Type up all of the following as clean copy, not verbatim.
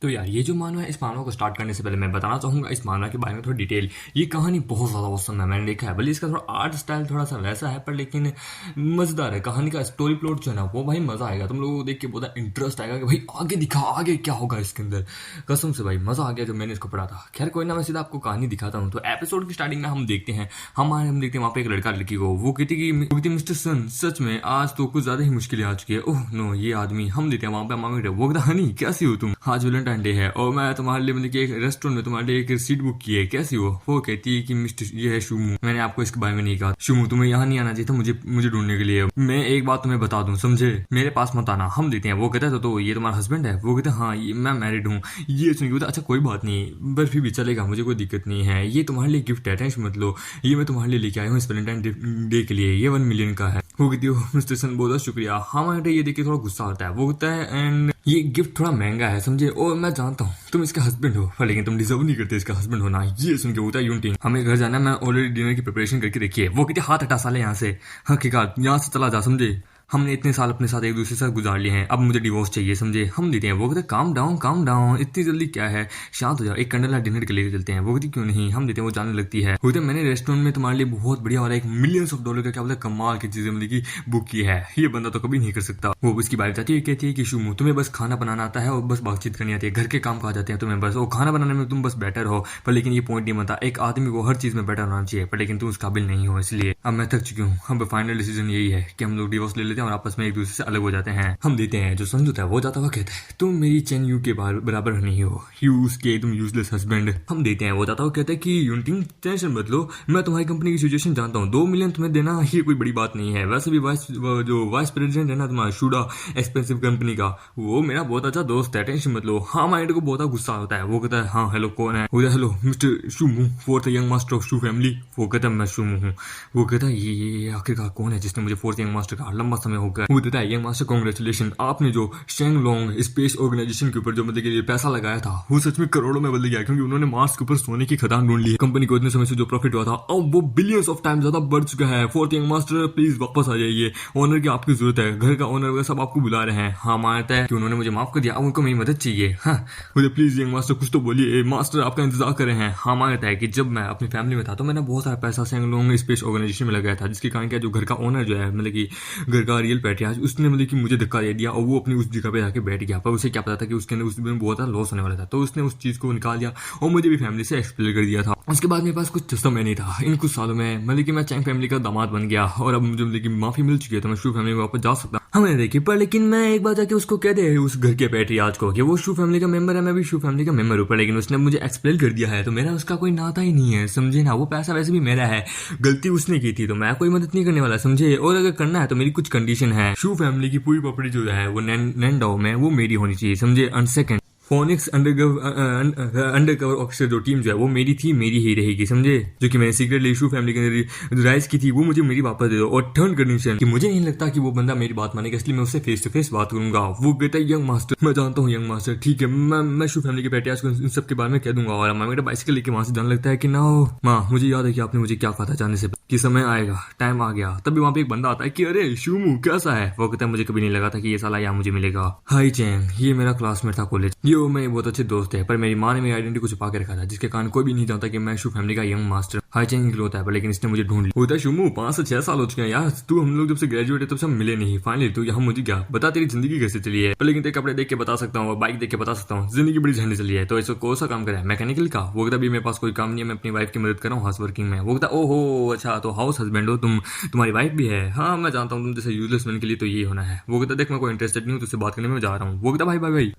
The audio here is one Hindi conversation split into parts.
तो यार ये जो मानव है, इस मानव को स्टार्ट करने से पहले मैं बताना चाहूंगा इस मानव के बारे में थोड़ी डिटेल। ये कहानी बहुत ज़्यादा औसम है, मैंने देखा है। भले इसका थोड़ा आर्ट स्टाइल थोड़ा सा वैसा है, पर लेकिन मज़ेदार है। कहानी का स्टोरी प्लॉट जो है ना, वो भाई मज़ा आएगा। तुम लोगों को देख के बहुत इंटरेस्ट आएगा कि भाई आगे दिखा, आगे क्या होगा इसके अंदर। कसम से भाई मज़ा आ गया जब मैंने इसको पढ़ा था। खैर कोई ना, मैं सीधा आपको कहानी दिखाता हूँ। तो एपिसोड की स्टार्टिंग में हम देखते हैं हम देखते हैं वहाँ पे एक लड़का लड़की को। वो कहती मिस्टर सन, सच में आज तो कुछ ज़्यादा ही मुश्किलें आ चुकी है। ओह नो, ये आदमी। हम देते हैं वहाँ पे मांग रहे। वो कहता हनी कैसी हो तुम, आज वैलेंटाइन डे है और मैं तुम्हारे लिए मतलब कि एक रेस्टोरेंट में तुम्हारे लिए एक सीट बुक की है, कैसी हो। वो कहती है कि मिस्टर ये है शुमू, मैंने आपको इसके बारे में नहीं कहा। शुमू तुम्हें यहाँ नहीं आना चाहिए था मुझे ढूंढने के लिए। मैं एक बात तुम्हें बता दूं, समझे, मेरे पास मत आना। हम देते हैं। वो कहता है तो ये तुम्हारा हस्बैंड है। वो कहते हैं हाँ, ये मैं मैरिड हूँ। ये सुन के अच्छा कोई बात नहीं, पर फिर भी चलेगा, मुझे कोई दिक्कत नहीं है। ये तुम्हारे लिए गिफ्ट है, टेंशन मत लो। ये मैं तुम्हारे लिए लेके आया हूँ इस वैलेंटाइन डे के लिए। ये 1 मिलियन का है। वो कहती है मिस्टर सन बहुत शुक्रिया। हमारे ये देख के थोड़ा गुस्सा आता है। वो कहता है एंड ये गिफ्ट थोड़ा महंगा है, समझे। और मैं जानता हूँ तुम इसका हस्बैंड हो, पर लेकिन तुम डिजर्व नहीं करते इसका हस्बैंड होना। ये सुन के होता है यूनिटी, हमें घर जाना, मैं ऑलरेडी डिनर की प्रिपरेशन करके रखी है। वो कहते हाथ हटा साले यहाँ से, हकीकत यहाँ से चला जा, समझे। हमने इतने साल अपने साथ एक दूसरे से गुजार लिए हैं, अब मुझे डिवोर्स चाहिए, समझे। हम देते हैं। वो कहते काम डाउन, इतनी जल्दी क्या है, शांत हो जाओ, एक कैंडल लाइट डिनर के लिए चलते हैं। वो कहती क्यों नहीं। हम देते हैं। वो जाने लगती है। वो कहते मैंने रेस्टोरेंट में तुम्हारे लिए बहुत बढ़िया वाला $1 मिलियन का क्या बोलते कमाल की चीजें मतलब की बुक की है, ये बंदा तो कभी नहीं कर सकता। वो उसकी बात जाती है, कहती है कि शुमू तुम्हें बस खाना बनाना आता है और बस बातचीत करनी आती है, घर के काम कहा जाते हैं तुम्हें बस, और खाना बनाने में तुम बस बेटर हो। पर लेकिन ये पॉइंट नहीं बनता, एक आदमी को हर चीज में बेटर होना चाहिए, पर लेकिन तुम उस काबिल नहीं हो। इसलिए अब मैं थक चुकी हूँ। अब फाइनल डिसीजन यही है कि हम लोग डिवोर्स ले लेते हैं और आपस में एक दूसरे से अलग हो जाते हैं। हम देते हैं। जो समझौता है वो जाता हुआ कहता है तुम मेरी चेन यू के बराबर नहीं हो, यूज के तुम यूजलेस हस्बैंड। हम देते हैं। वो जाता हुआ कहता है कि यूनिटी टेंशन मत लो, मैं तुम्हारी कंपनी की सिचुएशन जानता हूँ। 2 मिलियन तुम्हें देना ये कोई बड़ी बात नहीं है। वैसे भी वाइस प्रेसिडेंट है ना तुम्हारा शूडा एक्सपेंसिव कंपनी का, वो मेरा बहुत अच्छा दोस्त है, टेंशन मत लो। हाँ माइंड को बहुत गुस्सा होता है। वो कहता है हाँ हेलो कौन है। वो hello mister Shumu, 4th young master of Shu family. वो कहता है मैं शुमू हूँ। वो कहता है ये आखिरकार कौन है जिसने मुझे 4th यंग मास्टर का लंबा समय हो गया। वो कहता है यंग मास्टर कांग्रेचुलेशन, आपने जो शेंगलोंग स्पेस ऑर्गेनाइजेशन के ऊपर जो मतलब कि पैसा लगाया था वो सच में करोड़ों में बदल गया, क्योंकि उन्होंने मार्स के ऊपर सोने की खदान ढूंढ ली है। कंपनी को इतने समय से जो प्रॉफिट हुआ था अब वो बिलियंस ऑफ टाइम ज्यादा बढ़ चुका है। 4th यंग मास्टर प्लीज वापस आ जाइए, ओनर की आपकी जरूरत है, घर का ओनर वगैरह सब आपको बुला रहे हैं। हाँ मानता है कि उन्होंने मुझे माफ कर दिया, अब उनको मेरी मदद चाहिए। हाँ मुझे प्लीज यंग मास्टर कुछ तो बोलिए, मास्टर आपका इंतजार कर रहे हैं। हाँ मानता है कि जब मैं अपनी फैमिली में था तो मैंने बहुत सारा पैसा शेंगलोंग स्पेस ऑर्गेनाइजेशन में लगाया था, जिसके कारण क्या जो घर का ओनर जो है मतलब कि घर का रियल पैट्रियार्च, उसने मतलब कि मुझे धक्का दे दिया और वो अपनी उस जगह पे जाके बैठ गया। पर उसे क्या पता था कि उसके अंदर उस दिन बहुत ज्यादा लॉस होने वाला था, तो उसने उस चीज को निकाल दिया और मुझे भी फैमिली से एक्सपेल कर दिया था। उसके बाद मेरे पास कुछ समय नहीं था। इन कुछ सालों में मतलब कि मैं चैंग फैमिली का दामाद बन गया और अब मुझे मतलब कि माफी मिल चुकी है, तो मैं शू फैमिली में वापस जा सकता हमें देखिए। पर लेकिन मैं एक बार जाके उसको कह दे उस घर के पैट्रियार्च को कि वो शू फैमिली का मेंबर है, मैं भी शू फैमिली का मेंबर हूँ, पर लेकिन उसने मुझे एक्सप्लेन कर दिया है तो मेरा उसका कोई नाता ही नहीं है, समझे ना। वो पैसा वैसे भी मेरा है, गलती उसने की थी तो मैं कोई मदद नहीं करने वाला, समझे। और अगर करना है तो मेरी कुछ कंडीशन है। शू फैमिली की पूरी प्रॉपर्टी जो है वो नैंडाओ में वो मेरी होनी चाहिए, समझे। And second phoenix undercover officer जो टीम जो है वो मेरी थी, मेरी ही रहेगी, समझे। जो कि मैंने सीक्रेटली इशू फैमिली के अंदर राइज की थी वो मुझे मेरी वापस दे दो। और थर्ड कंडीशन कि मुझे नहीं लगता कि वो बंदा मेरी बात मानेगा, इसलिए मैं उससे फेस टू फेस बात करूंगा। वो कहता है यंग मास्टर, मैं जानता हूँ यंग मास्टर, ठीक है मैं शू फैमिली के पैट्रियार्च को इन सब के बारे में कह दूंगा। और मेरा बाइसिकल लेके वहां से जाने लगता है कि ना माँ मुझे याद है कि आपने मुझे क्या कहा था जाने से कि समय आएगा, टाइम आ गया। तभी वहां पे एक बंदा आता है कि अरे शुमू कैसा है। वो कहता है मुझे कभी नहीं लगा था कि ये साला यहाँ मुझे मिलेगा। हाई चैंग, ये मेरा क्लासमेट था कॉलेज, ये मेरे बहुत अच्छे दोस्त है, पर मेरी माँ ने मेरी आइडेंटिटी को छुपा के रखा था, जिसके कारण कोई भी नहीं जानता कि मैं शू फैमिली का यंग मास्टर हाई चैंग निकलता है। पर लेकिन इसने मुझे ढूंढ लिया। होता है शुमू 5 से 6 साल हो चुके हैं यार, तू हम लोग जब से ग्रेजुएट है तब से हम मिले नहीं। फाइनली तू यहाँ मुझे क्या बता तेरी जिंदगी कैसे चली है। पर लेकिन तेरे कपड़े देख के बता सकता हूँ, बाइक देख के बता सकता हूँ जिंदगी बड़ी झंडी चली है। तो ऐसा कौन सा काम करे मैकेनिकल का। वो कहता भी मेरे पास कोई काम नहीं है, मैं अपनी वाइफ की मदद कर रहा हूँ हाउस वर्किंग में। वो कहता ओहो अच्छा तो हाउस हस्बैंड हो तुम, तुम्हारी वाइफ भी है। हाँ मैं जानता हूँ तुम जैसे यूजलेस मैन के लिए तो ये होना है। वो कहता देख मैं कोई इंटरेस्टेड नहीं हूँ तुझसे बात करने में जा रहा हूँ। वो कहता भाई भाई भाई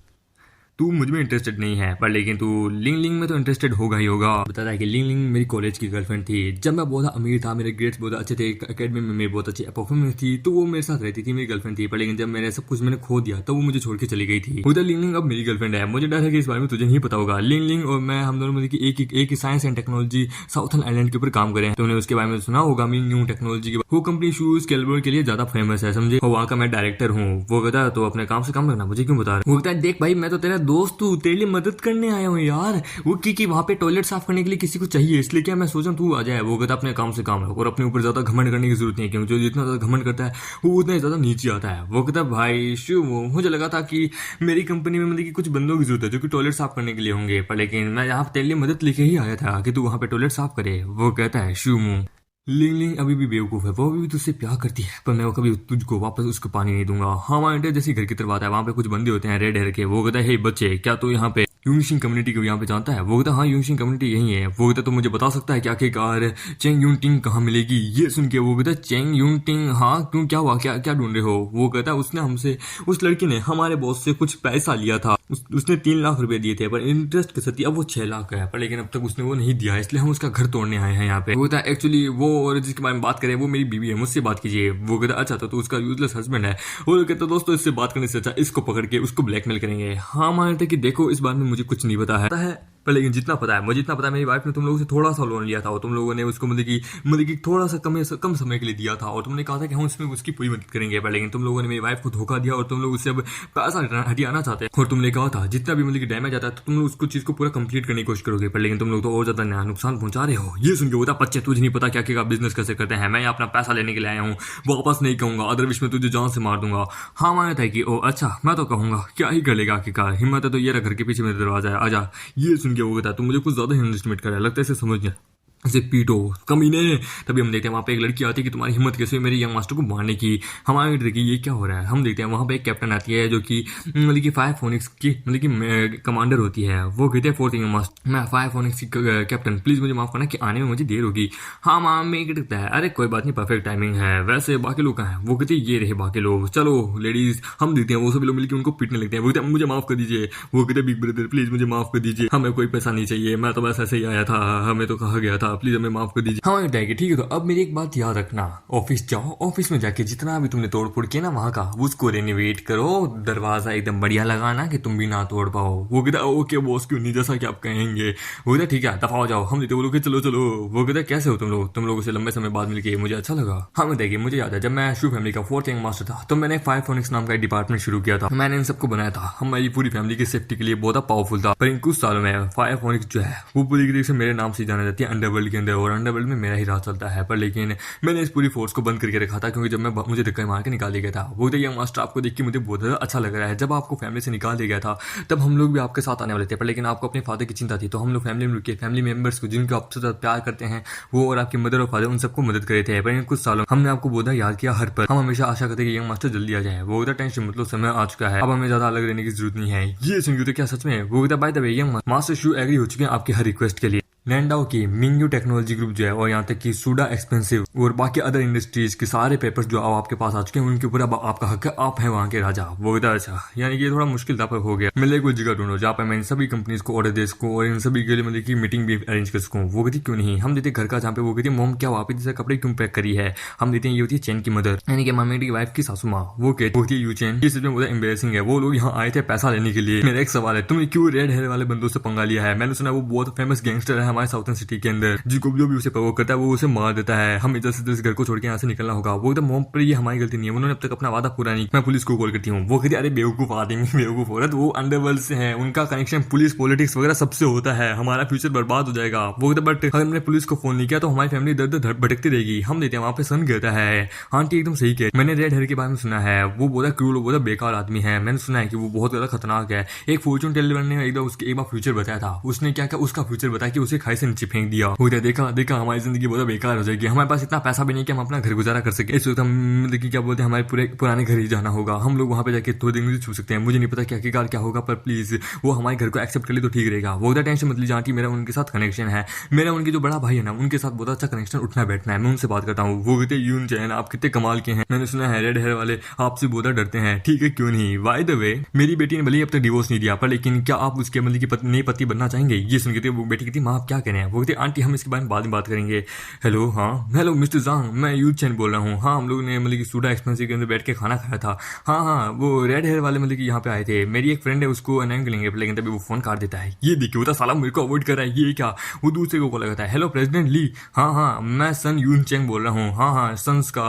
तू मुझ में इंटरेस्टेड नहीं है, पर लेकिन तू लिंग लिंग में तो इंटरेस्टेड होगा ही होगा। बताता है कि लिंग लिंग मेरी कॉलेज की गर्लफ्रेंड थी। जब मैं बहुत अमीर था, मेरे ग्रेड्स बहुत अच्छे थे, एकेडमी में मेरी बहुत अच्छी परफॉर्मेंस थी, तो वो मेरे साथ रहती थी, मेरी गर्लफ्रेंड थी। पर लेकिन जब मैंने सब कुछ मैंने खो दिया तो वो मुझे छोड़ के चली गई थी। उधर लिंग लिंग अब मेरी गर्लफ्रेंड है। मुझे डर है कि इस बारे में तुझे नहीं पता होगा। लिंग लिंग और मैं हम दोनों मतलब एक ही science and technology southern island के ऊपर काम करें। तुमने उसके बारे में सुना होगा मिंग न्यू टेक्नोलॉजी के। वो कंपनी शूज कैलबर के लिए ज्यादा फेमस है, समझे। और वहाँ का मैं डायरेक्टर हूँ। वो कहता है तो अपने काम से काम रखना, मुझे क्यों बता रहा है। वो कहता है देख भाई मैं तो तेरा दोस्त तू तेरे लिए मदद करने आया हूँ यार। वो की वहाँ पे टॉयलेट साफ करने के लिए किसी को चाहिए, इसलिए क्या मैं सोचा तू आ जाए। वो कहता अपने काम से काम रखो और अपने ऊपर ज्यादा घमंड करने की जरूरत नहीं है, क्योंकि जो जितना ज्यादा घमंड करता है वो उतना ही ज्यादा नीचे आता है। वो कहता भाई शिव, मुझे लगा था कि मेरी कंपनी में मतलब कि कुछ बंदों की जरूरत है जो कि टॉयलेट साफ करने के लिए होंगे, पर लेकिन मैं यहाँ तेरे लिए मदद लेके ही आया था कि तू वहाँ पे टॉयलेट साफ करे। वो कहता है शिव लिंग लिंग अभी भी बेवकूफ है, वो अभी भी तुझसे प्यार करती है, पर मैं वो कभी तुझको वापस उसको पानी नहीं दूंगा। हाँ माइंड जैसे घर की तरफ आता है, वहाँ पे कुछ बंदे होते हैं रेड हेयर के। वो कहता है हे बच्चे, क्या तू यहाँ पे यूनिशिंग कम्युनिटी को यहाँ पे जानता है? वो कहता हाँ यूनिशिंग कम्युनिटी यही है। वो कहता तो मुझे बता सकता है कि आखिरकार चेंग यून टिंग कहाँ मिलेगी? ये सुन के वो कहता चेंग यून टिंग, हाँ क्यों, क्या हुआ, क्या क्या ढूंढ रहे हो? वो कहता उसने हमसे, उस लड़की ने हमारे बॉस से कुछ पैसा लिया था, उसने 3 लाख रुपए दिए थे, पर इंटरेस्ट के साथ अब वो 6 लाख है, पर लेकिन अब तक उसने वो नहीं दिया, इसलिए हम उसका घर तोड़ने आए हैं यहाँ पे। वो कहता एक्चुअली वो और जिसके बारे में बात करें वो मेरी बीवी है, मुझसे बात कीजिए। वो कहता अच्छा तो उसका यूजलेस हस्बैंड है। वो कहता दोस्तों इससे बात करने से अच्छा इसको पकड़ के उसको ब्लैकमेल करेंगे। हाँ मानते कि देखो इस बारे में मुझे कुछ नहीं पता है पर लेकिन जितना पता है मुझे, इतना पता है मेरी वाइफ ने तुम लोगों से थोड़ा सा लोन लिया था और तुम लोगों ने उसको मतलब कि थोड़ा सा कम समय के लिए दिया था और तुमने कहा था कि हम उसमें उसकी पूरी मदद करेंगे, पर लेकिन तुम लोगों ने मेरी वाइफ को धोखा दिया और तुम लोग उससे अब पैसा हटियाना चाहते हैं। और तुमने कहा था जितना भी मतलब कि डैमेज आता है तो तुम लोग उसको चीज को पूरा कंप्लीट करने की कोशिश करोगे, पर लेकिन तुम लोग तो और ज्यादा नुकसान पहुंचा रहे हो। ये सुन के होता बच्चे तुझे नहीं पता क्या क्या बिजनेस कैसे करते हैं, मैं अपना पैसा लेने के लिए आया हूँ, वापस नहीं कहूंगा, अदरवाइज में तुझे जान से मार दूंगा। हाँ माना था कि ओ अच्छा मैं तो कहूंगा, क्या ही कर लेगा आखिरकार, हिम्मत है तो ये घर के पीछे मेरे दरवाजा है, आजा। ये सुन के वो कहता तुम मुझे कुछ ज्यादा ही अंडरस्टिमेट कर रहा है, लगता है इसे समझ गया, इसे पीटो कमीने। तभी हम देखते हैं वहाँ पे एक लड़की आती है कि तुम्हारी हिम्मत कैसे मेरे यंग मास्टर को मारने की। हमारे देखिए ये क्या हो रहा है। हम देखते हैं वहाँ पे एक कैप्टन आती है जो कि मतलब कि फायर फोनिक्स की मतलब कि कमांडर होती है। वो कहते हैं 4th यंग मास्टर, मैं फायर फोनिक्स की कैप्टन, प्लीज मुझे माफ करना कि आने में मुझे देर होगी। हाँ माम में कहता है अरे कोई बात नहीं, परफेक्ट टाइमिंग है, वैसे बाकी लोग कहाँ हैं? वो कहते ये रहे बाकी लोग, चलो लेडीज। हम देखते हैं वो सभी लोग मिलकर उनको पीटने लगते हैं। वो कहते मुझे माफ कर दीजिए। वो कहते बिग ब्रदर प्लीज मुझे माफ कर दीजिए, हमें कोई पैसा नहीं चाहिए, मैं तो बस ऐसे ही आया था, हमें तो कहा गया था, प्लीज हमें माफ कर दीजिए। हाँ बताएगी ठीक है। तो अब मेरी एक बात याद रखना, ऑफिस जाओ, ऑफिस में जाके जितना भी तुमने तोड़ फोड़ किया ना वहां का, उसको रेनोवेट करो, दरवाजा एकदम बढ़िया लगाना कि तुम भी ना तोड़ पाओ। वो कहता ओके बॉस क्यों नहीं, जैसा कि आप कहेंगे। वो कहता ठीक है दफा हो जाओ। हम देते बोलो कि चलो चलो। वो कहता कैसे हो तुम लोगों से लंबे समय बाद मिलके मुझे अच्छा लगा। हाँ बताइए मुझे याद है जब मैं शिव फैमिली का 4th यंग मास्टर था तो मैंने फायर फोनिक्स नाम का एक डिपार्टमेंट शुरू किया था। मैंने इन सबको बनाया था, हमारी पूरी फैमिली की सेफ्टी के लिए बहुत पावरफुल था। पर इन कुछ सालों में फायर फोनिक्स जो है वो पूरी तरीके से मेरे नाम से जाना जाती है अंडरवर्ल्ड के अंदर, और अंडरवर्ल्ड में मेरा ही राज चलता है। पर लेकिन मैंने इस पूरी फोर्स को बंद करके रखा था, क्योंकि जब मुझे धक्का मार के निकाल दिया गया था। वो तो यंग मास्टर आपको देख के मुझे बहुत ज्यादा अच्छा लग रहा है, जब आपको फैमिली से निकाल दिया गया था तब हम लोग भी आपके साथ आने वाले थे, पर लेकिन आपको अपने फादर की चिंता थी, तो हम लोग फैमिली मेंबर्स को जिनको आपसे ज्यादा प्यार करते हैं वो और आपके मदर और फादर उन सबको मदद करे थे। पर कुछ सालों हमने आपको बहुत याद किया हर पर। हम हमेशा आशा करते कि यंग मास्टर जल्दी आ जाए। वो टेंशन मतलब समय आ चुका है, अब हमें ज्यादा अलग रहने की जरूरत नहीं है। ये सुन के क्या सच में वो by the way young master Shiv agree हो चुके हैं आपकी हर रिक्वेस्ट के लिए। लैंडाओ की मिंगयू टेक्नोलॉजी ग्रुप जो है और यहाँ तक कि सुडा एक्सपेंसिव और बाकी अदर इंडस्ट्रीज के सारे पेपर्स जो आपके पास आ चुके हैं उनके ऊपर अब आपका हक है, आप हैं वहाँ के राजा। वो कहता अच्छा, यानी कि थोड़ा मुश्किल था पर हो गया। मिले कोई जगह ढूंढो जहाँ पर मैं इन सभी कंपनीज को ऑर्डर दे सकूँ और इन सभी के लिए मतलब की मीटिंग भी अरेंज कर सकूँ। वो कहती क्यों नहीं। हम देते घर का जहाँ पे वो कहती मोम क्या वहाँ पे जैसे कपड़े क्यों पैक करी है। हम देते हैं ये होती है चैन की मदर, यानी कि मामी की वाइफ की सासू माँ। वो कहती है यू चैन, ये सच में बहुत एम्बेरसिंग है। वो लोग यहाँ आए थे पैसा लेने के लिए। मेरा एक सवाल है, तुमने क्यों रेड हेयर वाले बंदों से पंगा लिया है? मैंने सुना वो बहुत फेमस गैंगस्टर है हमारे साउथर्न सिटी के अंदर, जिसको जो भी उसे प्रोवोक करता है वो उसे मार देता है। हम इधर से घर को छोड़ के यहाँ से निकलना होगा। वो एकदम मोम पर ये हमारी गलती नहीं है, उन्होंने अब तक अपना वादा पूरा नहीं। मैं पुलिस को कॉल करती हूँ। वो कहती अरे बेवकूफ आदमी, बेवकूफ औरत, वो अंडरवर्ल्ड से है, उनका कनेक्शन पुलिस पॉलिटिक्स वगैरह सबसे होता है, हमारा फ्यूचर बर्बाद हो जाएगा। वो बट अगर मैंने पुलिस को फोन नहीं किया तो हमारी फैमिली दर्द दर्द भटकती रहेगी। हम देते हैं वहाँ पे सन गिरता है। आंटी एकदम सही कह, मैंने रेड हेयर के बारे में सुना है, वो बहुत क्रूर बहुत बेकार आदमी है। मैंने सुना है कि वो बहुत ज्यादा खतरनाक है। एक फॉर्चून टेलीवर ने एक बार फ्यूचर बताया था, उसने क्या क्या उसका फ्यूचर बताया कि उसे खाई से नीचे फेंक दिया। वो देखा हमारी जिंदगी बहुत बेकार हो जाएगी, हमारे पास इतना पैसा भी नहीं कि हम अपना घर गुजारा कर सके। इस वक्त हम देखिए क्या बोलते हैं हमारे पूरे पुराने घर ही जाना होगा। हम लोग वहाँ पे जाके थोड़ी देर में छू सकते हैं। मुझे नहीं पता क्या होगा, पर प्लीज वो हमारे घर को एक्सेप्ट कर ले तो ठीक रहेगा। वो टेंशन मत लीजिए आंटी, मेरा उनके साथ कनेक्शन है, मेरा उनके जो बड़ा भाई है ना उनके साथ बहुत अच्छा कनेक्शन, उठना बैठना है, मैं उनसे बात करता हूँ। वो कहते यून चैन आप कितने कमाल के हैं, मैंने सुना है रेड हेयर वाले आपसे बहुत डरते हैं। ठीक है क्यों नहीं। बाय द वे मेरी बेटी ने भले अब तक डिवोर्स नहीं दिया, पर लेकिन क्या आप उसके मतलब की नई पति बनना चाहेंगे? ये सुन के वो बेटी कहती माँ आप क्या क्या करें? वो कहती आंटी हम इसके बारे में बाद में बात करेंगे। हेलो, हाँ हेलो मिस्टर जांग, मैं यूज चैन बोल रहा हूँ। हाँ हम लोग ने मतलब कि सूडा एक्सपेंसिव के अंदर बैठ के खाना खाया था। हाँ वो रेड हेयर वाले मतलब कि यहाँ पे आए थे। मेरी एक फ्रेंड है, उसको अनाउंस करेंगे, लेकिन तभी वो फोन काट देता है। ये देखिए वो तो साला मेरे को अवॉइड कर रहा है, ये क्या? वो दूसरे को कॉल लगाता है। हेलो प्रेसिडेंट ली, हाँ मैं सन यून चेंग बोल रहा हूँ। हाँ सन्स का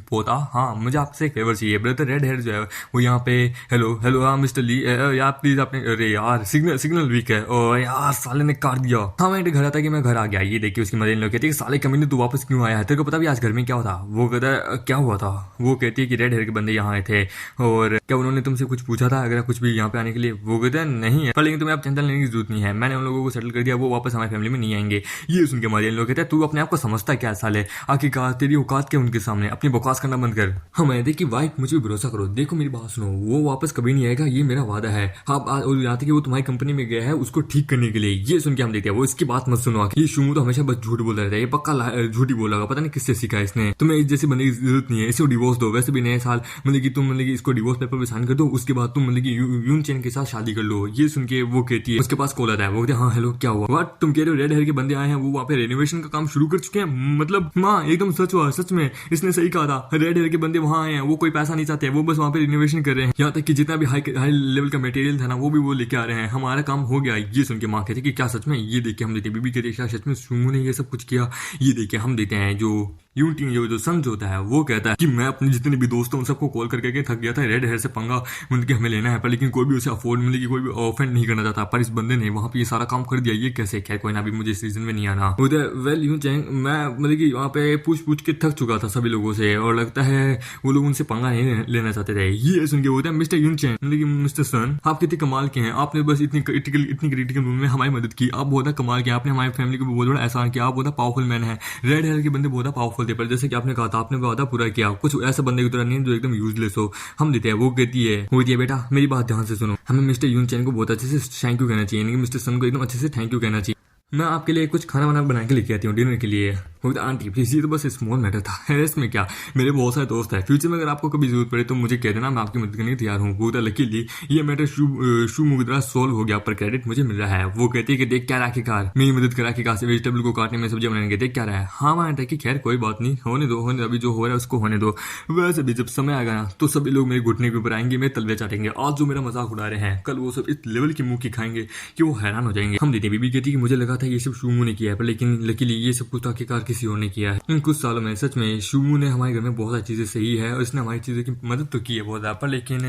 पोता। हाँ मुझे आपसे एक फेवर चाहिए। ब्रदर रेड हेयर जो है वो यहाँ पे। हेलो हाँ मिस्टर ली, यार प्लीज आपने, अरे यार सिग्नल वीक है। ओ यार साले ने काट दिया। हाँ मैं घर आता कि मैं घर आ गया। ये देखिए उसकी मदर इन लोग कहती है साले कमीने तू वापस क्यों आया है? तेरे को पता भी आज घर में क्या होता? वो कहता है क्या हुआ था? वो कहती है कि रेड हेयर के बंदे यहाँ आए थे और क्या उन्होंने तुमसे कुछ पूछा था अगर कुछ भी यहाँ पे आने के लिए? वो कहता है नहीं है, पर लेकिन तुम्हें आप चिंता लेने की जरूरत नहीं है, मैंने उन लोगों को सेटल कर दिया, वो वापस हमारी फैमिली में नहीं आएंगे। ये सुन के मदर इन लोग कहते हैं तू अपने आप को समझता क्या साले? आखिरकार तेरी औकात क्या उनके सामने? अपनी बकवास करना बंद कर। हम कहते कि वाइफ मुझे भरोसा करो, देखो मेरी बात सुनो, वो वापस कभी नहीं आएगा, ये मेरा वादा है। आप यहाँ तक कि वो तुम्हारी कंपनी में गया है उसको ठीक करने के लिए। ये सुन के हम देखते हैं वो इसकी बात मत सुनो। ये शुमू तो हमेशा बस झूठ बोलता रहता है, ये पक्का झूठ ही बोला, पता नहीं किससे सीखा इसने। तुम्हें इस जैसे बंदे की जरूरत नहीं है, इसको डिवोर्स दो। वैसे भी नए साल मतलब कि तुम मतलब कि इसको डिवोर्स पेपर पे साइन कर दो, उसके बाद तुम मतलब कि यून चैन के साथ शादी कर लो। ये सुन के वो कहती है, उसके पास कॉल आता है, वो कहते हैं हाँ हेलो क्या हुआ? व्हाट तुम कह रहे हो रेड हेयर के बंदे आए हैं, वो वहाँ पे रेनोवेशन का काम शुरू कर चुके हैं? मतलब माँ एकदम सच हुआ, सच में इसने सही कहा था, रेड हेयर के बंदे वहाँ आए हैं, वो कोई पैसा नहीं चाहते, वो बस वहाँ पे रिनोवेशन कर रहे हैं। यहाँ तक कि जितना भी हाई लेवल का मटेरियल था ना वो भी वो लेके आ रहे हैं, हमारा काम हो गया। ये सुन के माँ कहती कि क्या सच में? ये देख के हम देते बीबी कहती सच में शुमू ने ये सब कुछ किया? ये देख के हम देते हैं जो यूनिटी जो सन होता है वो कहता है कि मैं अपने जितने भी दोस्तों उन सबको कॉल करके थक गया था, रेड हेयर से पंगा मतलब कि हमें लेना है, पर लेकिन कोई भी उसे अफोर्ड मतलब कि कोई भी ऑफेंड नहीं करना चाहता, पर इस बंदे ने वहाँ पे ये सारा काम कर दिया। ये कैसे? क्या कोई ना, अभी मुझे इस सीजन में नहीं आना। वेल यूं चैंग, मैं मतलब कि वहाँ पे पूछ के थक चुका था सभी लोगों से, और लगता है वो लोग उनसे पंगा नहीं लेना चाहते थे। ये सुन के होता है मिस्टर यून चैंग मतलब कि मिस्टर सन, आप कितने कमाल के हैं, आपने बस इतनी क्रिटिकल में हमारी मदद की, आप बहुत कमाल किया, आपने हमारी फैमिली को बहुत बड़ा एहसान किया, आप बहुत पावरफुल मैन है। रेड हेयर के बंदे बहुत पावरफुल थे, पर जैसे कि आपने कहा था आपने वादा पूरा किया, कुछ ऐसा बंदे की तरह नहीं जो एकदम यूजलेस हो। हम देते हैं। वो कहती है बेटा मेरी बात ध्यान से सुनो, हमें मिस्टर यून चैन को बहुत अच्छे से थैंक यू कहना चाहिए, यानी कि मिस्टर सन को एकदम अच्छे से थैंक यू कहना चाहिए। मैं आपके लिए कुछ खाना बना के लेके आती हूँ डिनर के लिए। आंटी प्लीज, ये तो बस स्मॉल मैटर था, इसमें क्या, मेरे बहुत सारे दोस्त हैं, फ्यूचर में अगर आपको कभी जरूरत पड़े तो मुझे कह देना, मैं आपकी मदद करने तैयार हूँ। वो लकीली ये मैटर शुमू की तरह सोल्व हो गया, पर क्रेडिट मुझे मिल रहा है। वो कहती है कि देख क्या रहा आखिरकार मेरी मदद करा के से वेजिटेबल को काटने में, सब्जी बनाने के, देख क्या रहा है। हाँ मानता है कि खैर कोई बात नहीं, होने दो, अभी जो हो रहा है उसको होने दो। वैसे भी जब समय आ गया तो सभी लोग मेरे घुटने के ऊपर आएंगे, मेरे तलवे चाटेंगे। आज जो मेरा मजाक उड़ा रहे हैं, कल वो सब इस लेवल की मुंह की खाएंगे कि वो हैरान हो जाएंगे। हम देते बीबी कहती कि मुझे लगा था ये सब शुमू ने किया है, पर लेकिन लकीली ये सब कुछ आखिरकार किसी और ने किया है। इन कुछ सालों में सच में शुमू ने हमारे घर में बहुत सारी चीजें सही है, और इसने हमारी चीजों की मदद तो की है बहुत ज्यादा, पर लेकिन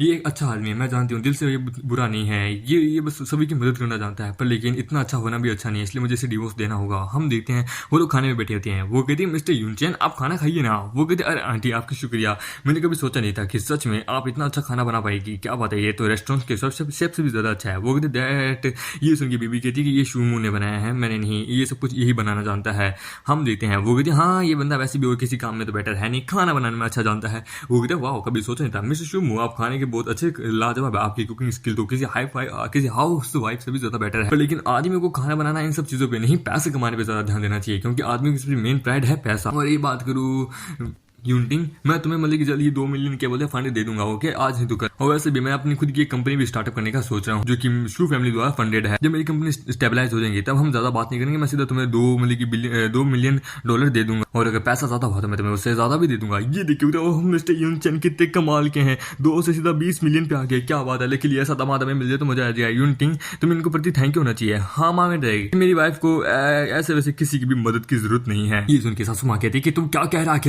ये एक अच्छा आदमी है, मैं जानती हूँ दिल से ये बुरा नहीं है, ये बस सभी की मदद करना जानता है, पर लेकिन इतना अच्छा होना भी अच्छा नहीं है, इसलिए मुझे इसे डिवोर्स देना होगा। हम देखते हैं वो लोग खाने में बैठे होते हैं। वो कहती है मिस्टर यूनचैन आप खाना खाइए ना। वो कहते अरे आंटी आपकी शुक्रिया, मैंने कभी सोचा नहीं था कि सच में आप इतना अच्छा खाना बना पाएगी, क्या बात है, ये तो रेस्टोरेंट के शेफ से भी ज्यादा अच्छा है। वो कहते दैट, ये सुन के बीबी कहती है कि ये शुमू ने बनाया है, मैंने नहीं, ये सब कुछ यही बनाना जानता है। हम देखते हैं वो कहते हैं हाँ ये बंदा वैसे भी और किसी काम में तो बेटर है नहीं, खाना बनाने में अच्छा जानता है। वो कहते हैं वाह कभी सोचा नहीं था मिस्टर शुमू, आप खाने के बहुत अच्छे लाजवाब है, आपकी कुकिंग स्किल तो किसी हाउस वाइफ से भी ज्यादा बेटर है। पर लेकिन आदमी को खाना बनाना इन सब चीजों पे नहीं, पैसे कमाने पे ज्यादा ध्यान देना चाहिए, क्योंकि आदमी की मेन प्राइड है पैसा। और ये बात करूँ यूनिटिंग, मैं तुम्हें मतलब कि जल्दी 2 मिलियन के बोलते फंड दे दूंगा, ओके आज ही तो कर। और वैसे भी मैं अपनी खुद की एक कंपनी भी स्टार्टअप करने का सोच रहा हूँ, जो कि शू फैमिली द्वारा फंडेड है। जब मेरी कंपनी स्टेबलाइज हो जाएगी तब हम ज्यादा बात नहीं करेंगे, मैं सीधा तुम्हें 2 मिलियन डॉलर दे दूंगा, और अगर पैसा ज्यादा हुआ तो मैं तुम्हें उससे ज्यादा भी दे दूंगा। ये देखिए मिस्टर यूनचैन कितने कमाल के हैं, 2 से सीधा 20 मिलियन पे आ गए, क्या बात है। लेकिन ऐसा दामाद हमें मिल जाए तो मजा आ जाएगा। यूनिटिंग तुम्हें इनको प्रति थैंक यू होना चाहिए। हाँ माँ रहेगी, मेरी वाइफ को ऐसे वैसे किसी की भी मदद की जरूरत नहीं है। ये सुन के सासू माँ कहती है कि तुम क्या कह रहा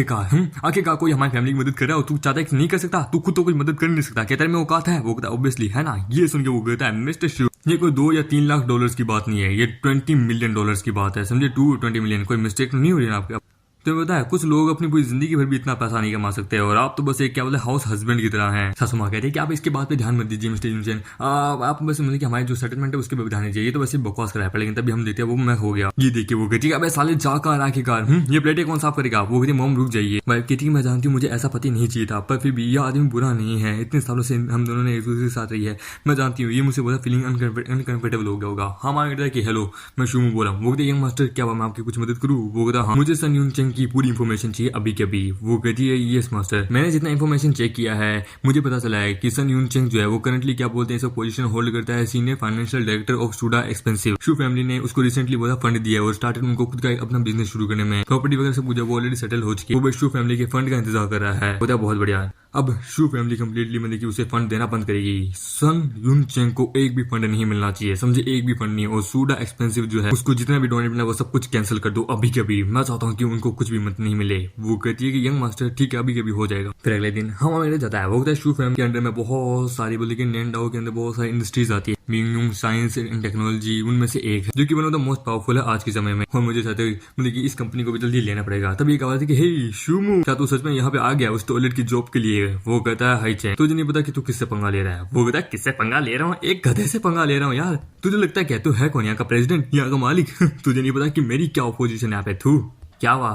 आखिरकार कोई हमारी फैमिली की मदद कर रहा हो, तू चाहता है कि नहीं कर सकता, तू खुद तो कुछ मदद कर नहीं सकता, क्या तेरे में औकात है? वो कहता है ऑब्वियसली है ना। ये सुन के वो कहता है मिस्टर शू, ये कोई 2 या 3 लाख डॉलर्स की बात नहीं है, ये 20 मिलियन डॉलर्स की बात है, समझे। 20 मिलियन, कोई मिस्टेक नहीं हो रही है आपके। तो पता है कुछ लोग अपनी पूरी जिंदगी भर भी इतना पैसा नहीं कमा सकते, और आप तो बस एक क्या बोले हाउस हस्बैंड की तरह हैं। सासू माँ कहते हैं कि आप इसके बात पे ध्यान मत दीजिए मिस्टर यूनचैन, आप बस मतलब कि हमारी जो सेटलमेंट है उसके पे ध्यान दीजिए। ये तो वैसे बकवास करा है, लेकिन तभी हम देते हैं वो मैं हो गया। ये देखिए वो कहती है अबे साले जा कर आखिरकार ये प्लेटें कौन साफ करेगा। वो कहती मोम रुक जाइए। वाइफ कहती है मैं जानती हूँ मुझे ऐसा पति नहीं चाहिए था, पर फिर भी यह आदमी बुरा नहीं है, इतने सालों से हम दोनों ने एक दूसरे के साथ रही है, मैं जानती हूँ ये मुझसे बहुत फीलिंग अनकंफर्टेबल हो गया होगा। हम आगे कि हेलो मैं शुमू बोला। वो कहते यंग मास्टर क्या मैं आपकी कुछ मदद करूँ? वो कहता हाँ मुझे सन यूनचैन की पूरी इन्फॉर्मेशन चाहिए अभी के अभी। वो कहती है यस मास्टर, मैंने जितना इन्फॉर्मेशन चेक किया है मुझे पता चला है कि सन यून चेंग जो है वो करंटली क्या बोलते हैं इस पोजीशन होल्ड करता है senior financial director of Suda expensive. Shu family ने उसको रिसेंटली बहुत फंड दिया है और स्टार्टेड उनको खुद का अपना बिजनेस शुरू करने में। प्रॉपर्टी वगैरह सब कुछ वो ऑलरेडी सेटल हो चुकी है। वो शू फैमिली के फंड का इंतजार कर रहा है। बहुत बढ़िया। अब शू फैमिली कंप्लीटली मतलब कि उसे फंड देना बंद करेगी। सन यून चेंग को एक भी फंड नहीं मिलना चाहिए, समझे, एक भी फंड नहीं। और सुडा एक्सपेंसिव जो है उसको जितना भी डोनेट मिला वो सब कुछ कैंसिल कर दो अभी के अभी। मैं चाहता हूँ कि उनको कुछ भी मत नहीं मिले। वो कहती है कि यंग मास्टर ठीक है अभी के अभी हो जाएगा। फिर अगले दिन हम मेरे जाता है। वो कहता है शू फैमिली के अंडर में बहुत सारी बोले कि नैंडाओ के अंदर बहुत सारी इंडस्ट्रीज आती है। मिंगयूंग साइंस एंड टेक्नोलॉजी उनमें से एक है जो कि one of the most powerful है आज के समय में। और मुझे चाहते मतलब कि इस कंपनी को भी जल्दी लेना पड़ेगा। तब ये कहा था कि हे शूमू, क्या तू सच में यहाँ पे आ गया उस टॉयलेट की जॉब के लिए? वो कहता है हाई चेंग, तुझे नहीं पता कि तू किससे पंगा ले रहा है? वो कहता है किससे पंगा ले रहा हूँ? एक गधे से पंगा ले रहा हूँ यार। तुझे लगता है क्या तू है कौन, यहाँ का प्रेसिडेंट, यहाँ का मालिक? तुझे नहीं पता कि मेरी क्या अपोजिशन है यहाँ पे? थू क्या हुआ?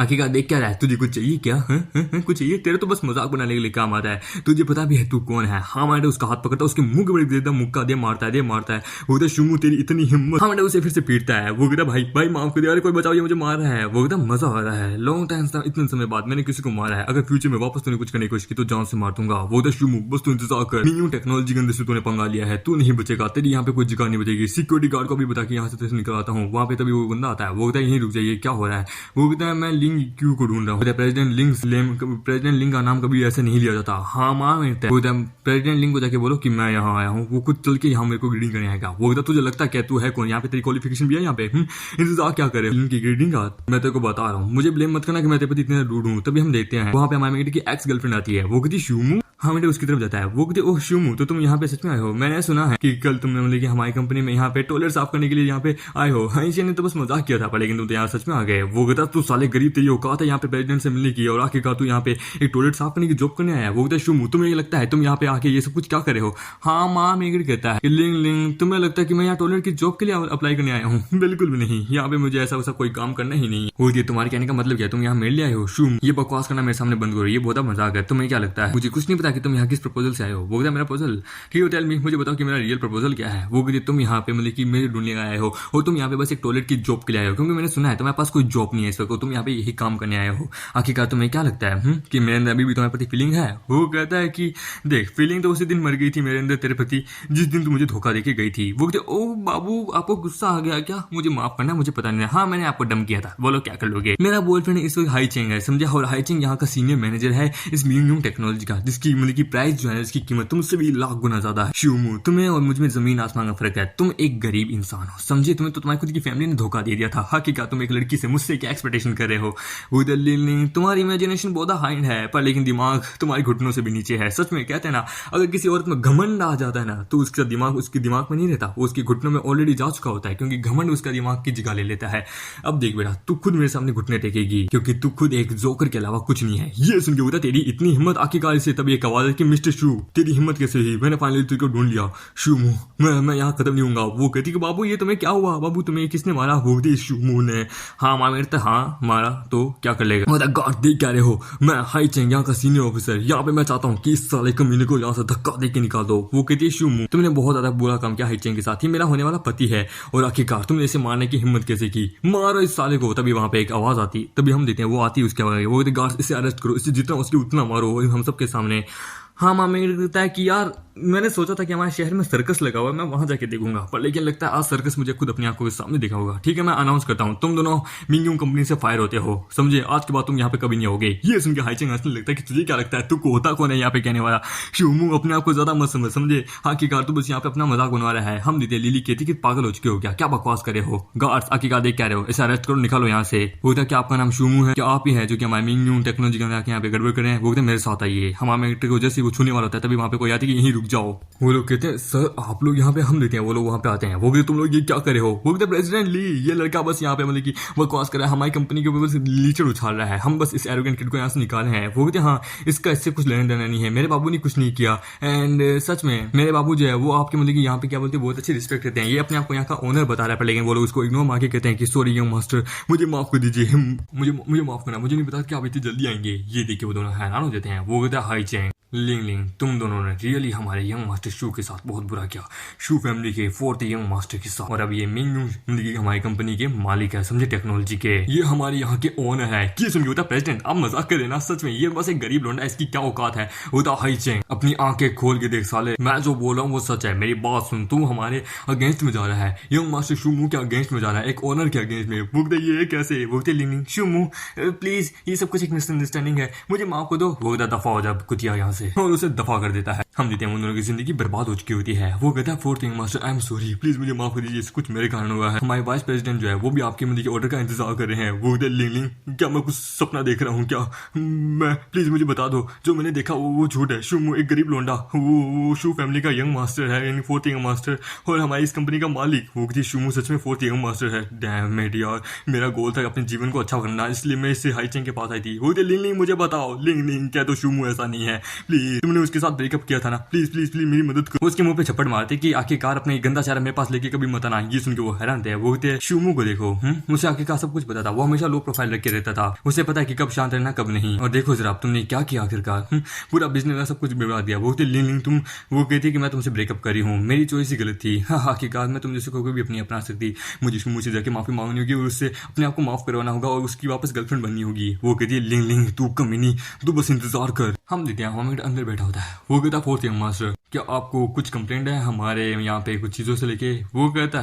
आखिरकार देख क्या रहा है? तुझे कुछ चाहिए क्या? कुछ चाहिए? तेरे तो बस मजाक बनाने के लिए काम आता है। तुझे पता भी है तू कौन है? हाँ मैंने उसका हाथ पकड़ता, उसके मुंह के बड़े देता, मुक्का दे मारता है। वो कहता शूमू तेरी इतनी हिम्मत। हाँ मैंने उसे फिर से पीटता है। वो कहता भाई माफ कर दे, अरे कोई बचाओ, ये मुझे मार रहा है। वो कहता मजा आ रहा है, लॉन्ग टाइम इतने समय बाद मैंने किसी को मारा है। अगर फ्यूचर में वापस तूने कुछ करने की कोशिश की तो जान से मार दूंगा। वो कहता शूमू बस तू इंतजार कर, न्यू टेक्नोलॉजी के अंदर से तूने पंगा लिया है, तू नहीं बचेगा, तेरी यहाँ पे कोई जगह नहीं बचेगी। सिक्योरिटी गार्ड को भी बता के यहाँ से तेरे निकल आता हूँ। वहाँ पे तभी वो बंदा आता है। वो कहता है यहीं रुक जाइए, क्या हो रहा है? वो कहता है मैं लिंग क्यू को ढूंढ रहा हूँ। प्रेसिडेंट लिंग का नाम कभी ऐसे नहीं लिया जाता। हाँ माँ प्रेसिडेंट लिंग को जाके बोलो कि मैं यहाँ आया हूँ। वो खुद चल के यहाँ मेरे को ग्रीडिंग करने आएगा। वो कहता तुझे लगता क्या तू है कौन? यहाँ पे तेरी क्वालिफिकेशन भी है यहाँ पे? इंतजार क्या करे लिंग की ग्रीडिंग का? मैं तेरे को बता रहा हूँ, मुझे ब्लेम मत करना कि मैं तेरे प्रति इतना रूड हूँ। तभी हम देखते हैं वहाँ पे हमारे की एक्स गर्लफ्रेंड आती है। वो कहती शूमू, हाँ बेटे उसकी तरफ जाता है। वो कहते ओह शूमू तो तुम यहाँ पे सच में आए हो? मैंने सुना है कि कल तुमने मतलब कि हमारी कंपनी में यहाँ पे टॉयलेट साफ करने के लिए यहाँ पे आए हो। हाँ ने तो बस मजाक किया था पर लेकिन तुम तो यहाँ सच में आ गए। वो कहता तू साले गरीब, तेरी औकात है यहाँ पे प्रेसिडेंट से मिलने की और आखिरकार तू यहाँ पे एक टॉयलेट साफ करने की जॉब करने आया। वो कहता शूमू तुम्हें ये लगता है तुम यहाँ पे आके ये सब कुछ क्या करे हो? हाँ माँ मेगड़ कहता है लिंग तुम्हें लगता है कि मैं यहाँ टॉयलेट की जॉब के लिए अप्लाई करने आया हूँ? बिल्कुल भी नहीं, यहाँ पे मुझे ऐसा वैसा कोई काम करना ही नहीं। वो तुम्हारे कहने का मतलब क्या, तुम यहाँ मेरे लिए आए हो? शूम ये बकवास करना मेरे सामने बंद करो, ये बहुत मजाक है। तुम्हें क्या लगता है मुझे कुछ नहीं पता कि तुम यहाँ किस प्रपोजल से आए हो? वो कहता मेरा प्रपोजल ठीक है टेल मी, मुझे बताओ कि मेरा रियल प्रपोजल क्या है? वो कहती तुम यहाँ पे मतलब कि मेरे ढूंढने आए हो और तुम यहाँ पे बस एक टॉयलेट की जॉब के लिए आए हो, क्योंकि मैंने सुना है तुम्हारे पास कोई जॉब नहीं है इस वक्त, तुम यहाँ पे यही काम करने आए हो। आखिरकार तुम्हें क्या लगता है कि मेरे अंदर अभी भी तुम्हारे प्रति फीलिंग है? वो कहता है कि देख फीलिंग तो उसी दिन मर गई थी मेरे अंदर तेरे प्रति जिस दिन तू मुझे धोखा देके गई थी। वो कहते ओ बाबू आपको गुस्सा आ गया क्या? मुझे माफ करना, मुझे पता नहीं। हाँ मैंने आपको डम किया था, बोलो क्या कर लोगे? मेरा बॉयफ्रेंड इस वक्त हाई चेंग है समझे, और हाई चेंग यहाँ का सीनियर मैनेजर है इस मिंगयूंग टेक्नोलॉजी का, जिसकी मतलब की प्राइस जो है इसकी कीमत तुमसे भी लाख गुना ज्यादा है। शूमू तुम्हें और मुझ में जमीन आसमान का फर्क है। तुम एक गरीब इंसान हो समझे, तुम्हें तो तुम्हारी खुद की फैमिली ने धोखा दे दिया था। हकीकत तुम एक लड़की से मुझसे क्या एक्सपेक्टेशन कर रहे हो? तुम्हारी इमेजिनेशन बहुत हाई है पर लेकिन दिमाग तुम्हारे घुटनों से भी नीचे है। सच में कहते हैं ना, अगर किसी औरत में घमंड आ जाता है ना तो उसका दिमाग उसके दिमाग में नहीं रहता, वो उसके घुटनों में ऑलरेडी जा चुका होता है, क्योंकि घमंड उसका दिमाग की जगह ले लेता है। अब देख बेटा तू खुद मेरे सामने घुटने टेकेगी क्योंकि तू खुद एक जोकर के अलावा कुछ नहीं है। ये सुन के होता तेरी इतनी हिम्मत आखिरकार से तब एक आवाज है कि मिस्टर शू तेरी हिम्मत कैसे हुई? मैंने फाइनली तुझको ढूंढ लिया। शूमू मैं यहाँ खत्म नहीं हूँगा। वो कहती कि बाबू ये तुम्हें क्या हुआ? बाबू तुम्हें किसने मारा? वो कहती शूमू ने। हाँ माँ मेरे हाँ मारा तो क्या कर लेगा? गॉड देख क्या रहे हो, मैं हाई चेंग यहाँ का सीनियर ऑफिसर, यहाँ पे मैं चाहता हूँ कि इस साले कमीने को यहाँ से धक्का दे के निकाल दो। वो कहती है शूमू तुमने बहुत ज्यादा बुरा काम किया हाई चेंग के साथ, ही मेरा होने वाला पति है और आखिरकार तुमने इसे मारने की हिम्मत कैसे की? मारो इस साले को। तभी वहां पे एक आवाज आती, तभी हम देखते हैं वो आती उसके आवाज, वो गार्ड इसे अरेस्ट करो, इसे जितना उसके उतना मारो हम सबके सामने। हाँ माँ मेरे लगता है कि यार मैंने सोचा था कि हमारे शहर में सर्कस लगा हुआ है, मैं वहां जाके देखूंगा, पर लेकिन लगता है आज सर्कस मुझे खुद अपनी आंखों के सामने देखा होगा। ठीक है मैं अनाउंस करता हूँ, तुम दोनों मिंगयूंग कंपनी से फायर होते हो समझे, आज के बाद तुम यहाँ पे कभी नहीं होगे। ये सुन के हाई चेंग हंसने लगता है कि तुझे क्या लगता है तू होता कौन है यहाँ पे कहने वाला? शूमू अपने आप को ज्यादा मत समझ समझे, आखिरकार तू बस यहाँ पे अपना मजाक बनवा रहा है। हम दीदी लिली कहती कि पागल हो चुके हो क्या बकवास करे हो? गार्ड्स आखिरकार देख क्या रहे हो, इसे अरेस्ट करो निकालो यहाँ से। वो क्या आपका नाम शूमू है? क्या आप ही है जो कि हमारे मिंगयूंग टेक्नोलॉजी के यहाँ पे गड़बड़ कर रहे हैं? वो मेरे साथ आइए। हमारे को जैसे वो छूने वाला होता है तभी वहाँ पे कोई आती है कि यहीं रुक जाओ। वो लोग कहते हैं सर आप लोग यहाँ पे, हम देते हैं वो लोग वहाँ पे आते हैं। वो कहते तुम लोग ये क्या करे हो? वो कहते प्रेसिडेंट ली ये लड़का बस यहाँ पे मतलब कि बकवास कर रहा है, हमारी कंपनी के ऊपर बस लीचर उछाल रहा है, हम बस इस एरोगेंट किड को यहाँ से निकाले हैं। वो कहते हाँ इसका इससे कुछ लेना देना नहीं है, मेरे बाबू ने कुछ नहीं किया। एंड सच में मेरे बाबू जो है वो आपके मतलब कि यहाँ पे क्या बोलते हैं बहुत अच्छी रिस्पेक्ट करते हैं, ये अपने आप को यहाँ का ओनर बता रहा है, लेकिन वो लोग उसको इग्नोर मार के कहते हैं कि सॉरी यंग मास्टर मुझे माफ कर दीजिए, मुझे माफ करना, मुझे नहीं पता कि आप इतनी जल्दी आएंगे। ये देखिए वो दोनों हैरान हो जाते हैं। वो कहता है हाई चेंग लिंग लिंग, तुम दोनों ने रियली हमारे यंग मास्टर शू के साथ बहुत बुरा किया। शू फैमिली के फोर्थ यंग मास्टर के साथ। और अब ये मिंग यू जिंदगी हमारी कंपनी के मालिक है, समझे, टेक्नोलॉजी के। ये हमारे यहाँ के ओनर है। ये सुन के होता प्रेसिडेंट, आप मजाक कर रहे ना? सच में ये बस एक गरीब लोंडा, इसकी क्या औकात है? होता हाई चेंग, अपनी आंखें खोल के देख साले, मैं जो बोल रहा हूँ वो सच है। मेरी बात सुन, तू हमारे अगेंस्ट में जा रहा है। यंग मास्टर शू मुंह के अगेंस्ट में जा रहा है, एक ओनर के अगेंस्ट में। बोलते ये कैसे? बोलते लिंग लिंग, शू मुंह प्लीज, ये सब कुछ एक मिसअंडरस्टैंडिंग है, मुझे माफ कर दो। वो दफा हो जा कुतिया यहाँ से, और उसे दफा कर देता है। हम देते हैं उन दोनों की जिंदगी बर्बाद हो चुकी होती है। वो कहता है fourth young master, I am sorry, please मुझे माफ कर दीजिए, कुछ मेरे कारण हुआ है। हमारे वाइस प्रेसिडेंट जो है वो भी आपके मंदिर के ऑर्डर का इंतजार कर रहे हैं। वो कहते हैं लिंग लिंग, क्या मैं कुछ सपना देख रहा हूँ क्या? मैं प्लीज मुझे बता दो, जो मैंने देखा वो झूठ है। शू एक गरीब लोंडा, वो शू फैमिली का यंग मास्टर है, यानी फोर्थ यंग मास्टर, और हमारी इस कंपनी का मालिक। वो कहती शू सच में फोर्थ यंग मास्टर है। डैम इट यार, मेरा गोल था अपने जीवन को अच्छा करना, इसलिए मैं इससे हाई चेंग के पास आई थी। वो कहते लिंग लिंग मुझे बताओ, लिंग लिंग क्या तो शू ऐसा नहीं है, प्लीज तुमने उसके साथ ब्रेकअप किया था ना, प्लीज प्लीज प्लीज मेरी मदद करो। उसके मुंह पे छप्पड़ मारते कि आखिरकार अपने गंदा चेहरा मेरे पास लेके कभी मत आना। ये सुन के वो हैरान थे। वो कहते शूमू को देखो, मुझे आखिरकार सब कुछ पता था। वो हमेशा लो प्रोफाइल रख के रहता था, उसे पता है कि कब शांत रहना कब नहीं। और देखो जरा तुमने क्या किया आखिरकार, पूरा बिजनेस का सब कुछ बिगाड़ दिया। वो कहते लिंग लिंग तुम, वो कहती कि मैं तुमसे ब्रेकअप करी हूँ, मेरी चॉइस ही गलत थी। आखिरकार मैं तुम जैसे कोई भी अपनी अपना सकती, मुझे शूमू से जाके माफी मांगनी होगी और उससे अपने आप को माफ करवाना होगा और उसकी वापस गर्लफ्रेंड बननी होगी। वो कहती है लिंग लिंग तू कमीनी, तू बस इंतजार कर। हम देते हैं हम अंदर बैठा होता है। वो कहता फोर्थ यंग मास्टर, क्या आपको कुछ कंप्लेंट है हमारे यहाँ पे कुछ चीजों से लेके? वो कहता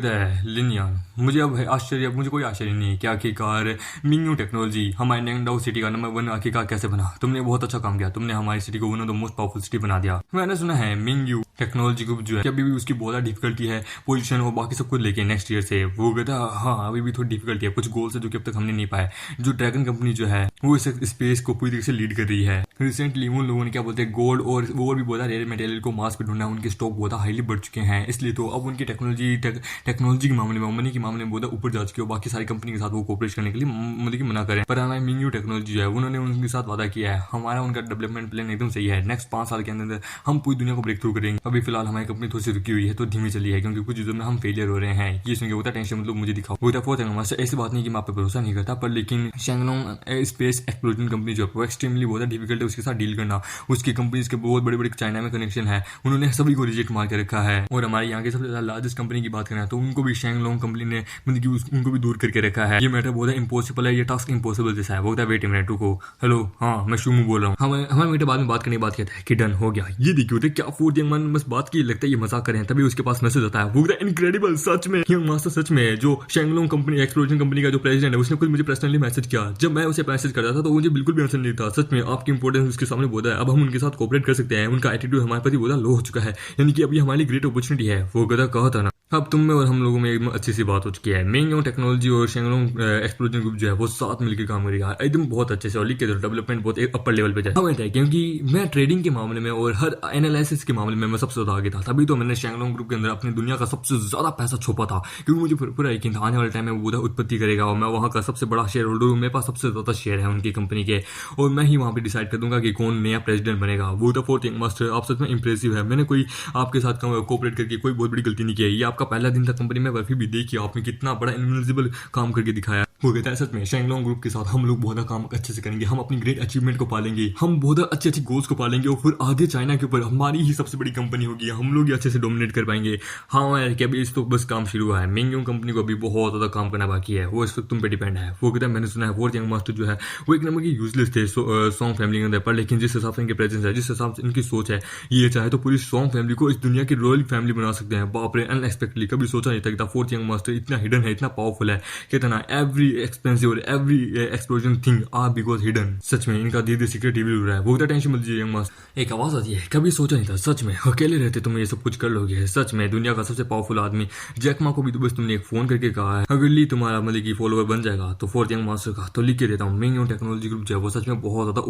है लिनियन, मुझे अब मुझे कोई आश्चर्य नहीं कि आखिरकार मिंग टेक्नोलॉजी हमारे नैंगडाओ सिटी का नंबर 1 आखिरकार कैसे बना। तुमने बहुत अच्छा काम किया, तुमने हमारी सिटी को one of the most powerful city बना दिया। मैंने सुना है मिंग टेक्नोलॉजी ग्रुप जो है अभी भी उसकी बहुत डिफिकल्टी है पोजीशन और बाकी सब कुछ लेके नेक्स्ट ईयर से। वो कहता हाँ अभी भी थोड़ी डिफिकल्टी है, कुछ गोल्स है जो कि अब तक हमने नहीं पाए। जो ड्रैगन कंपनी जो है वो इस स्पेस को पूरी तरीके से लीड कर रही है। रिसेंटली उन लोगों ने क्या बोलते हैं गोल्ड और वो भी बोला रेयर मटेरियल को मास पे ढूंढना, उनके स्टॉक बहुत हाईली बढ़ चुके हैं, इसलिए तो अब उनकी टेक्नोलॉजी के मामले में, मनी के मामले में बहुत ऊपर जा चुके हो। बाकी सारी कंपनी के साथ वो कोऑपरेट करने के लिए मतलब कि मना करें। पर हमारी मिंग टेक्नोलॉजी जो है उन्होंने उनके साथ वादा किया है, हमारा उनका डेवलपमेंट प्लान एकदम सही है। नेक्स्ट 5 साल के अंदर हम पूरी दुनिया को ब्रेक थ्रू करेंगे। अभी फिलहाल हमारी कंपनी थोड़ी सी रुकी हुई है, तो धीमी चली है क्योंकि कुछ चीजों में हम फेलियर हो रहे हैं। ये सुन के होता टेंशन मतलब मुझे दिखाओ। वो फोर्थ यंग मास्टर, ऐसी बात नहीं कि मैं आप पे भरोसा नहीं करता, पर लेकिन शैंगलोंग स्पेस एक्सप्लोजन कंपनी जो है एक्सट्रीमली बहुत डिफिकल्ट है उसके साथ डील करना। उसकी कंपनीज के बहुत बड़े बड़े चाइना में कनेक्शन है, उन्होंने सभी को रिजेक्ट मार के रखा है। और हमारे यहाँ के सबसे ज्यादा लार्जेस्ट कंपनी की बात करें तो उनको भी शैंगलोंग कंपनी ने मतलब कि उनको भी दूर करके रखा है। ये मैटर बहुत इम्पॉसिबल है, ये टास्क इम्पॉसिबल जैसा है। वो होता है वेट मिनट रुको, हेलो हाँ मैं शूमू बोल रहा हूँ। हमारे बेटे बाद में बात करने की बात कहता है कि डन हो गया। ये देखिए होते क्या फोर्थ यंग मैन बस बात की, लगता है ये मजाक करें, तभी उसके पास मैसेज आता है। वो इनक्रेडिबल, सच में यंग मास्टर सच में जो शैंगलोंग कंपनी एक्सप्लोजन कंपनी का जो प्रेसिडेंट है उसने खुद मुझे पर्सनली मैसेज किया। जब मैं उसे मैसेज करता था तो मुझे बिल्कुल भी आंसर नहीं था। सच में आपकी इंपॉर्टेंस उसके सामने बहुत है, अब हम उनके साथ कोऑपरेट कर सकते हैं। उनका एटीट्यूड हमारे प्रति बहुत लो हो चुका है, यानी कि अभी हमारे लिए ग्रेट अपॉर्चुनिटी है। वो गधा कहा था ना, अब तुम में और हम लोगों में एकदम अच्छी सी बात हो चुकी है। मिंग टेक्नोलॉजी और शैंगलोंग एक्सप्लोजन ग्रुप जो है वो साथ मिलकर काम करेगा एकदम बहुत अच्छे से, और लिख के डेवलपमेंट बहुत एक अपर लेवल पे जाए। हमें है क्योंकि मैं ट्रेडिंग के मामले में और हर एनालिसिस के मामले में मैं सबसे ज्यादा आगे था, तभी तो मैंने शैंगलोंग ग्रुप के अंदर अपनी दुनिया का सबसे ज्यादा पैसा छुपा था, क्योंकि मुझे पूरा यकीन था आने वाले टाइम में वो उत्पत्ति करेगा और मैं वहाँ का सबसे बड़ा शेयर होल्डर हूँ। मेरे पास सबसे ज्यादा शेयर है उनकी कंपनी के, और मैं ही वहाँ पे डिसाइड कर दूंगा कि कौन नया प्रेसिडेंट बनेगा। वो द फोर्थ यंग मास्टर, आप सच में इंप्रेसिव है। मैंने कोई आपके साथ कोऑपरेट करके कोई बहुत बड़ी गलती नहीं की है। ये आपका पहला दिन था कंपनी में, वैसे भी देखिए आपने कितना बड़ा इनविजिबल काम करके दिखाया। वो कहता है सच में शैंगलोंग ग्रुप के साथ हम लोग बहुत काम अच्छे से करेंगे, हम अपनी ग्रेट अचीवमेंट को पालेंगे, हम बहुत अच्छे गोल्स को पालेंगे और फिर आधे चाइना के ऊपर हमारी ही सबसे बड़ी कंपनी होगी, हम लोग ही अच्छे से डोमिनेट कर पाएंगे। हाँ यार, क्या अभी इस तो बस काम शुरू हुआ है, मिंग कंपनी को अभी बहुत ज्यादा काम करना बाकी है, वो इस वक्त तुम पे डिपेंड है। वो कहता है मैंने सुना है फोर्थ यंग मास्टर जो है वो एक नंबर की यूजलेस थे सॉन्ग फैमिली के अंदर, पर लेकिन जिस हिसाब से इनके प्रेजेंस है, जिस हिसाब से इनकी सोच है, ये चाहे तो पूरी सॉन्ग फैमिली को इस दुनिया की रॉयल फैमिली बना सकते हैं। बाप रे, अनएक्सपेक्टेडली, कभी सोचा नहीं था फोर्थ यंग मास्टर इतना हिडन है, इतना पावरफुल है। कहता ना एवरी एक्सपेंसिव और every explosion thing are because hidden. सच में इनका धीरे सीक्रेट रिवील हो रहा है। वो टेंशन मत लीजिए यंग मास्टर। एक आवाज आती है, कभी सोचा नहीं था सच में अकेले रहते तुम ये सब कुछ कर लोगे। सच में दुनिया का सबसे पावरफुल आदमी जैकमा को भी तो बस तुमने एक फोन करके कहा है, अगर ली तुम्हारा मतलब की फॉलोअर बन जाएगा तो फोर्थ यंग मास्टर का तो लिख के देता हूँ। मिंग टेक्नोलॉजी ग्रुप जो है वो सच में बहुत ज्यादा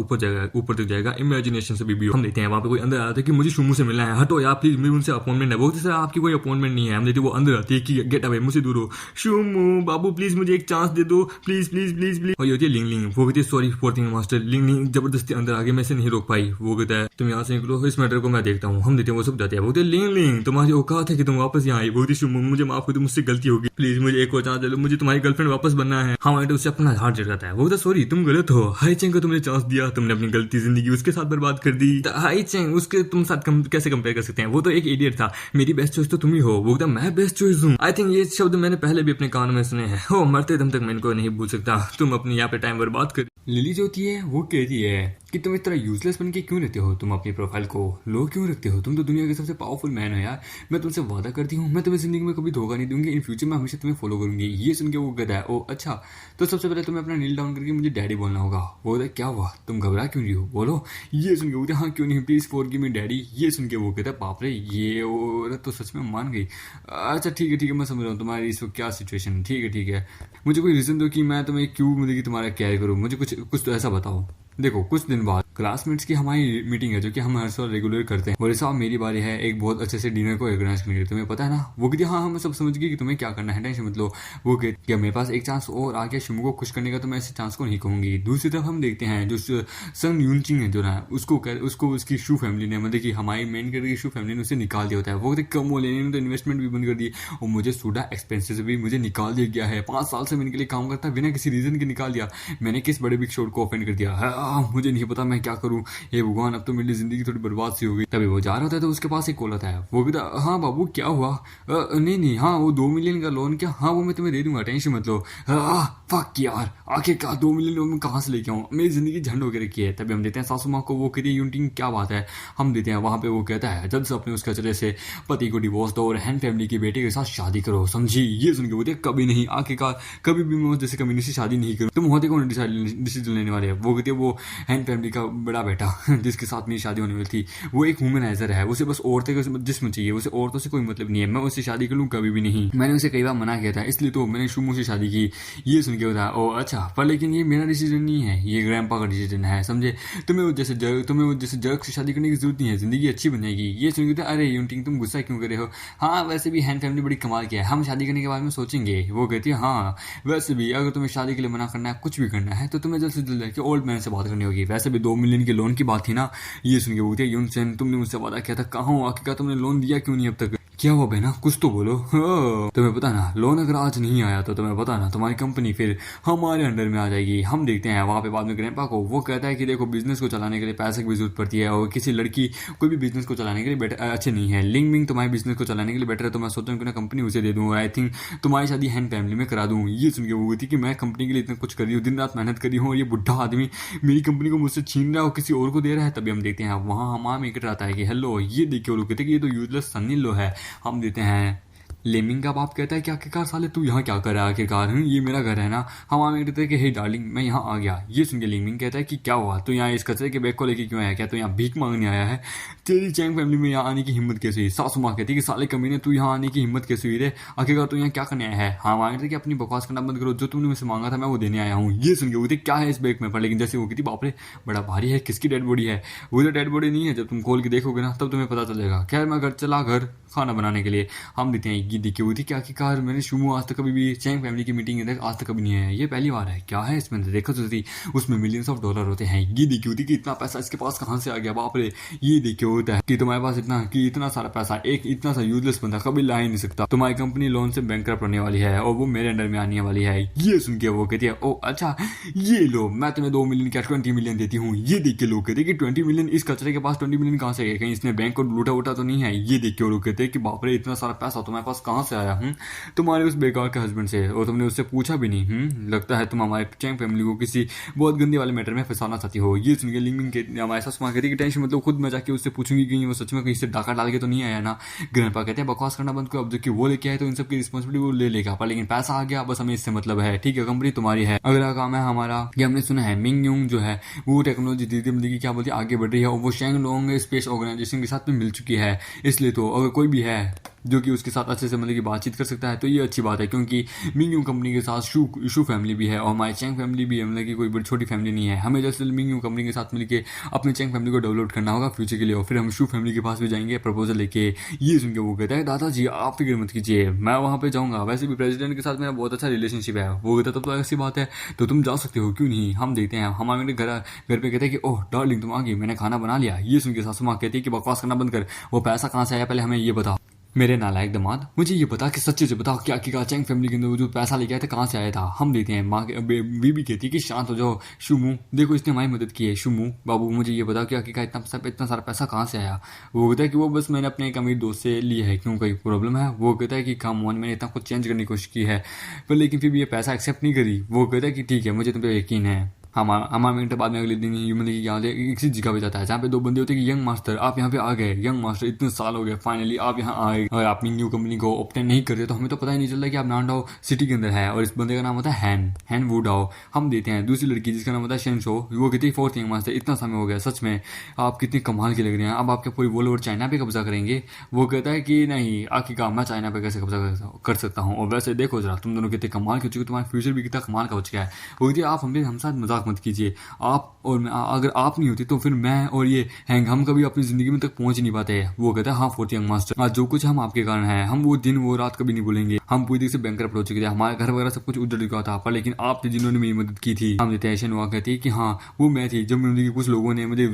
ऊपर तक जाएगा, इमेजिनेशन से भी। हम देखते हैं वहाँ पे कोई अंदर आता है कि मुझे शुमू से मिलना है, हटो यार प्लीज, मेरे उनसे अपॉइंटमेंट है। वो आपकी कोई अपॉइंटमेंट नहीं है। हम देखते वो अंदर आती है कि गेट अवे, मुझसे दूर हो। शुमू बाबू प्लीज मुझे एक चांस दे दो प्लीज प्लीज प्लीज प्लीज। और ये होती है लिंग लिंग, वो कहती है सॉरी फॉर थिंग मास्टर। लिंग लिंग जबरदस्ती अंदर आगे मैं से नहीं रोक पाई, वो कहता है तुम यहाँ से निकलो, इस मैटर को मैं देखता हूँ। हम देते हैं वो सब जाते हैं। वो लिंग लिंग तुम्हारी औकात है कि तुम वापस यहाँ आई, वो मुझे माफ कर दो, मुझसे गलती होगी, प्लीज मुझे एक और चांस दे लो, मुझे तुम्हारी गर्लफ्रेंड वापस बनना है। हाँ उससे अपना हाथ जगाता है। वो सॉरी तुम गलत हो, हाई चेंग को तुमने चांस दिया, तुमने अपनी गलती जिंदगी उसके साथ बर्बाद कर दी। हाई चेंग उसके तुम साथ कैसे कंपेयर कर सकते हैं, वो तो एक इडियट था, मेरी बेस्ट चॉइस तो तुम ही हो। वो मैं बेस्ट चॉइस हूँ। आई थिंक ये शब्द मैंने पहले भी अपने कानों में सुने हैं। हो मरते दम तक मैं इनको नहीं भूल सकता। तुम अपनी यहाँ पे टाइम बर्बाद कर। लिली जो होती है वो कहती है कि तुम इस तरह यूजलेस बन के क्यों रहते हो, तुम अपनी प्रोफाइल को लो क्यों रखते हो, तुम तो दुनिया के सबसे पावरफुल मैन हो यार। मैं तुमसे वादा करती हूँ मैं तुम्हें जिंदगी में कभी धोखा नहीं दूंगी, इन फ्यूचर में हमेशा तुम्हें फॉलो करूंगी। ये सुन के वो कहता है ओ अच्छा, तो सबसे पहले तुम्हें अपना नील डाउन करके मुझे डैडी बोलना होगा। वो कहता है क्या हुआ, तुम घबरा क्यों रही हो, बोलो। ये सुन के वो हाँ क्यों नहीं, प्लीज फॉरगिव मी डैडी। ये सुन के वो कहता है बाप रे ये औरत तो सच में मान गई। अच्छा ठीक है मैं समझ रहा हूँ तुम्हारी इस वक्त क्या सिचुएशन है, ठीक है मुझे कोई रीजन दो कि मैं तुम्हें क्यों मतलब कि तुम्हारा केयर करूँ, मुझे कुछ तो ऐसा बताओ। देखो कुछ दिन बाद क्लासमेट्स की हमारी मीटिंग है जो कि हम हर साल रेगुलर करते हैं। बोले साहब मेरी बारी है एक बहुत अच्छे से डिनर को ऑर्गेनाइज करने के लिए, तुम्हें पता है ना। वो कहती हाँ हम सब समझ गए कि तुम्हें क्या करना है, टेंशन मत लो। वो कहती मेरे पास एक चांस और आ गया शिमू को खुश करने का, तो मैं ऐसे चांस को नहीं कहूंगी। दूसरी तरफ हम देखते हैं जो सन यूनचिंग है जो ना उसको उसकी शू फैमिली ने मतलब कि हमारी मेन कैरेक्टर की शू फैमिली ने उसे निकाल दिया होता है। वो कहते कम वो लेने में तो इन्वेस्टमेंट भी बंद कर दी और मुझे सूडा एक्सपेंसेस भी मुझे निकाल दिया गया है। 5 साल से मैं इनके लिए काम करता बिना किसी रीजन के निकाल दिया। मैंने किस बड़े बिग शॉट को ऑफेंड कर दिया, मुझे नहीं पता मैं क्या करूं। हे भगवान अब तो मेरी जिंदगी थोड़ी बर्बाद सी हो गई। तभी वो जा रहा था तो उसके पास एक कॉल आता है। वो भी हाँ बाबू क्या हुआ, नहीं हाँ वो 2 मिलियन का लोन क्या, हाँ वो मैं तुम्हें दे दूंगा टेंशन मत लो। फक यार आखिर क्या 2 मिलियन लोन कहाँ से लेके आऊँ, मेरी जिंदगी झंड होकर रखी है। तभी हम देते हैं सासू माँ को। वो कहती है यूनिटिंग क्या बात है, हम देते हैं वहां पे। वो कहता है जल्द से अपने उसके चले से पति को डिवोर्स दो और हैंड फैमिली की बेटे के साथ शादी करो, समझी। ये सुन के बोलते कभी नहीं, आखिरकार कभी भी मैं जैसे कम्युनिटी से शादी नहीं करूँ। तुम होते कौन डिसीजन लेने वाले। वो कहती है वो हैंड फैमिली का बड़ा बेटा जिसके साथ मेरी शादी होने वाली थी, वो एक वुमनाइजर है, उसे बस औरतें का जिस्म चाहिए, उसे औरतों से कोई मतलब नहीं है, मैं उससे शादी कर लूँ कभी भी नहीं। मैंने उसे कई बार मना किया था इसलिए तो मैंने शुमू से शादी की। ये सुन के बताया ओ अच्छा, पर लेकिन ये मेरा डिसीजन नहीं है, ये ग्रैंडपा का डिसीजन है, समझे। तुम्हें वो जैसे जर्क से शादी करने की जरूरत नहीं है, जिंदगी अच्छी बन जाएगी। ये सुन के अरे यूनिटिंग तुम गुस्सा क्यों कर रहे हो, हाँ वैसे भी हैंड फैमिली बड़ी कमाल की है, हम शादी करने के बारे में सोचेंगे। वो कहती है हाँ वैसे भी अगर तुम्हें शादी के लिए मना करना है कुछ भी करना है तो तुम्हें जल्द से जल्द ओल्ड मैन से बात करनी होगी। वैसे भी 2 मिलियन के लोन की बात थी ना। ये सुन के बोलते यूनसेन तुमने मुझसे वादा किया था, कहाँ हो आखिरकार, तुमने लोन दिया क्यों नहीं अब तक, क्या हुआ बहना कुछ तो बोलो। तुम्हें पता ना लोन अगर आज नहीं आया तो तुम्हें पता ना तुम्हारी कंपनी फिर हमारे अंडर में आ जाएगी। हम देखते हैं वहां पे बाद में ग्रैंडपा को। वो कहता है कि देखो बिजनेस को चलाने के लिए पैसे की भी जरूरत पड़ती है और किसी लड़की कोई भी बिजनेस को चलाने के लिए बेटर अच्छे नहीं है। लिंग मिंग तुम्हारे बिजनेस को चलाने के लिए बेटर है, तो मैं सोचता हूँ कि ना कंपनी उसे दे दूँ। आई थिंक तुम्हारी शादी हैंड फैमिली में करा दूँ। ये सुन के वो थी कि मैं कंपनी के लिए इतना कुछ कर रही हूँ, दिन रात मेहनत करी हूँ और ये बुढ़ा आदमी मेरी कंपनी को मुझसे छीन रहा है और किसी और को दे रहा है। तभी हम देखते हैं वहाँ हमारा मेकर आता है कि हेलो ये देखिए, वो लोग कहते हैं कि ये तो यूजलेस सनी लो है। हम देते हैं लेमिंग का बाप कहता है कि आखिरकार साले तू यहाँ क्या कर रहा है, आखिरकार ये मेरा घर है ना। हम आगे कहते हैं कि हे डार्लिंग मैं यहाँ आ गया। ये सुन के लेमिंग कहता है कि क्या हुआ, तू यहाँ इस कचरे के बैग को लेके क्यों आया, क्या तू यहाँ भीख मांगने आया है, तेरी चैंग फैमिली में यहाँ आने की हिम्मत कैसे हुई। सासू माँ कहती है कि साले कमीने तू यहाँ आने की हिम्मत कैसे हुई रे, आखिरकार तू यहाँ क्या करने आया है। हाँ मांगते कि अपनी बकवास करना बंद करो, जो तुमने मुझसे मांगा था मैं वो देने आया हूँ। ये सुन के बोलते क्या है इस बैग में, पर लेकिन जैसे वो कहती बाप रे बड़ा भारी है, किसकी डेड बॉडी है। वो तो डेड बॉडी नहीं है, जब तुम खोल के देखोगे ना तब तुम्हें पता चलेगा। खैर मैं घर खाना बनाने के लिए। हम देते हैं ये देखिए हुई थी कि आखिरकार मैंने शुमू आज तक कभी भी चैंग फैमिली की मीटिंग आज तक कभी नहीं है, ये पहली बार है। क्या है इसमें, देखो तो थी उसमें मिलियंस ऑफ डॉलर होते हैं। ये देखी होती कि इतना पैसा इसके पास कहाँ से आ गया, बाप रे। ये देखिए होता है कि तुम्हारे पास इतना सारा पैसा एक इतना सा यूजलेस बंदा कभी ला ही नहीं सकता। तुम्हारी कंपनी लोन से बैंकरप्ट होने वाली है और वो मेरे अंडर में आने वाली है। ये सुन के वो कहती है ओ अच्छा ये लो मैं तुम्हें 2 मिलियन क्या 20 मिलियन देती हूँ। ये देख के लोग कहते कि 20 मिलियन इस कचरे के पास 20 मिलियन कहाँ से गए, कहीं इसने बैंक को लूटा उठा तो नहीं है। ये देख के लोग कहते हैं कि बाप रे इतना सारा पैसा तुम्हारे पास कहाँ से आया, तुम्हारे उस बेकार के हस्बैंड से, और तुमने उससे पूछा भी नहीं। लगता है तुम हमारे चैंग फैमिली को किसी बहुत गंदे वाले मैटर में फंसाना चाहती हो। ये सुन के लिंग के हमारे सास माँ कहती कि टेंशन मतलब खुद मैं जाके उससे पूछूंगी कि वो सच में कहीं से डाका डाल के तो नहीं आया ना। ग्रैंडपा कहते हैं बकवास करना बंद करो, अब जो वो लेके आए तो इन सब की रिस्पॉन्सिबिलिटी वो ले लेगा, पर लेकिन पैसा आ गया बस हमें इससे मतलब है, ठीक है कंपनी तुम्हारी है। अगला काम है हमारा कि हमने सुना है मिंग यूंग जो है वो टेक्नोलॉजी धीरे धीरे क्या बोलती है आगे बढ़ रही है और वो शेंग लोंग स्पेस ऑर्गेनाइजेशन के साथ में मिल चुकी है। इसलिए तो अगर कोई भी है जो कि उसके साथ अच्छे से मतलब कि बातचीत कर सकता है, तो ये अच्छी बात है क्योंकि मिंग कंपनी के साथ शू फैमिली भी है और हमारी चैंग फैमिली भी है, मतलब कि कोई बड़ी छोटी फैमिली नहीं है। हमें जैसे मिंग कंपनी के साथ मिलकर अपनी चैंग फैमिली को डेवलप करना होगा फ्यूचर के लिए, और फिर हम शू फैमिली के पास भी जाएंगे प्रपोजल लेके। ये सुन के वो कहता है दादाजी आप फिक्र मत कीजिए, मैं वहाँ पे जाऊँगा, वैसे भी प्रेसिडेंट के साथ मेरा बहुत अच्छा रिलेशनशिप है। वो कहता तब तो ऐसी बात है तो तुम जा सकते हो, क्यों नहीं, हम देखते हैं। हमारे घर पे कहते हैं कि ओह डार्लिंग तुम आ गई, मैंने खाना बना लिया। ये सुन के सासू माँ कहती है कि बकवास करना बंद कर, वो पैसा कहाँ से आया पहले हमें ये बता। मेरे नालायक दामाद, मुझे ये बता कि सच्चे से बताओ क्या की चैंग फैमिली के अंदर वो जो पैसा लेके आया था कहाँ से आया था। हम देते हैं। माँ बीबी कहती है कि शांत हो जाओ शुमू, देखो इसने हमारी मदद की है। शुमू बाबू मुझे ये बताओ कि का इतना सारा पैसा कहाँ से आया। वो कहता है कि वो बस मैंने अपने एक अमीर दोस्त से लिया है, क्यों कोई प्रॉब्लम है। वो कहता है कि कम ऑन मैंने इतना कुछ चेंज करने की कोशिश की है पर लेकिन फिर भी ये पैसा एक्सेप्ट नहीं करी। वो कहता है कि ठीक है मुझे तुम पे यकीन है। हमारा मिनट बाद में अगले दिन मतलब कि यहाँ किसी जगह पे जाता है जहाँ पे दो बंदे होते हैं कि यंग मास्टर आप यहाँ पे आ गए, यंग मास्टर इतने साल हो गए फाइनली आप यहाँ आए और अपनी न्यू कंपनी को ऑब्टेन नहीं करते तो हमें तो पता ही नहीं चलता कि आप नानडाओ सिटी के अंदर है। और इस बंदे का नाम होता है हैन वुडाओ। हम देते हैं दूसरी लड़की जिसका नाम होता है शेनशो। वो कहती है फोर्थ यंग मास्टर इतना समय हो गया सच में आप कितनी कमाल के लग रहे हैं, अब आपके पूरी वर्ल्ड ओवर चाइना पे कब्जा करेंगे। वो कहता है कि नहीं आखिरकार मैं चाइना पे कैसे कब्जा कर सकता हूँ, और वैसे देखो जरा तुम दोनों कितने कमाल के हो चुके, तुम्हारा फ्यूचर भी कितना कमाल का हो चुका है। वो कहती है आप हम साथ मजाक मत कीजिए, आप और मैं अगर आप नहीं होती तो फिर मैं और ये हैंग हम कभी अपनी जिंदगी में तक पहुंच ही नहीं पाते। वो कहता है हाँ फोर्थ यंग मास्टर आज जो कुछ हम आपके कारण है हम वो दिन वो रात कभी नहीं भूलेंगे। हम पूरी तरह से बैंकरप्ट हो चुके थे, हमारे घर वगैरह सब कुछ उजड़ चुका था पर लेकिन आप थे जिन्होंने मेरी मदद की थी। हम टेंशन हुआ कहती है कि हाँ वो मैं थी जब मुझे कुछ लोगों ने मुझे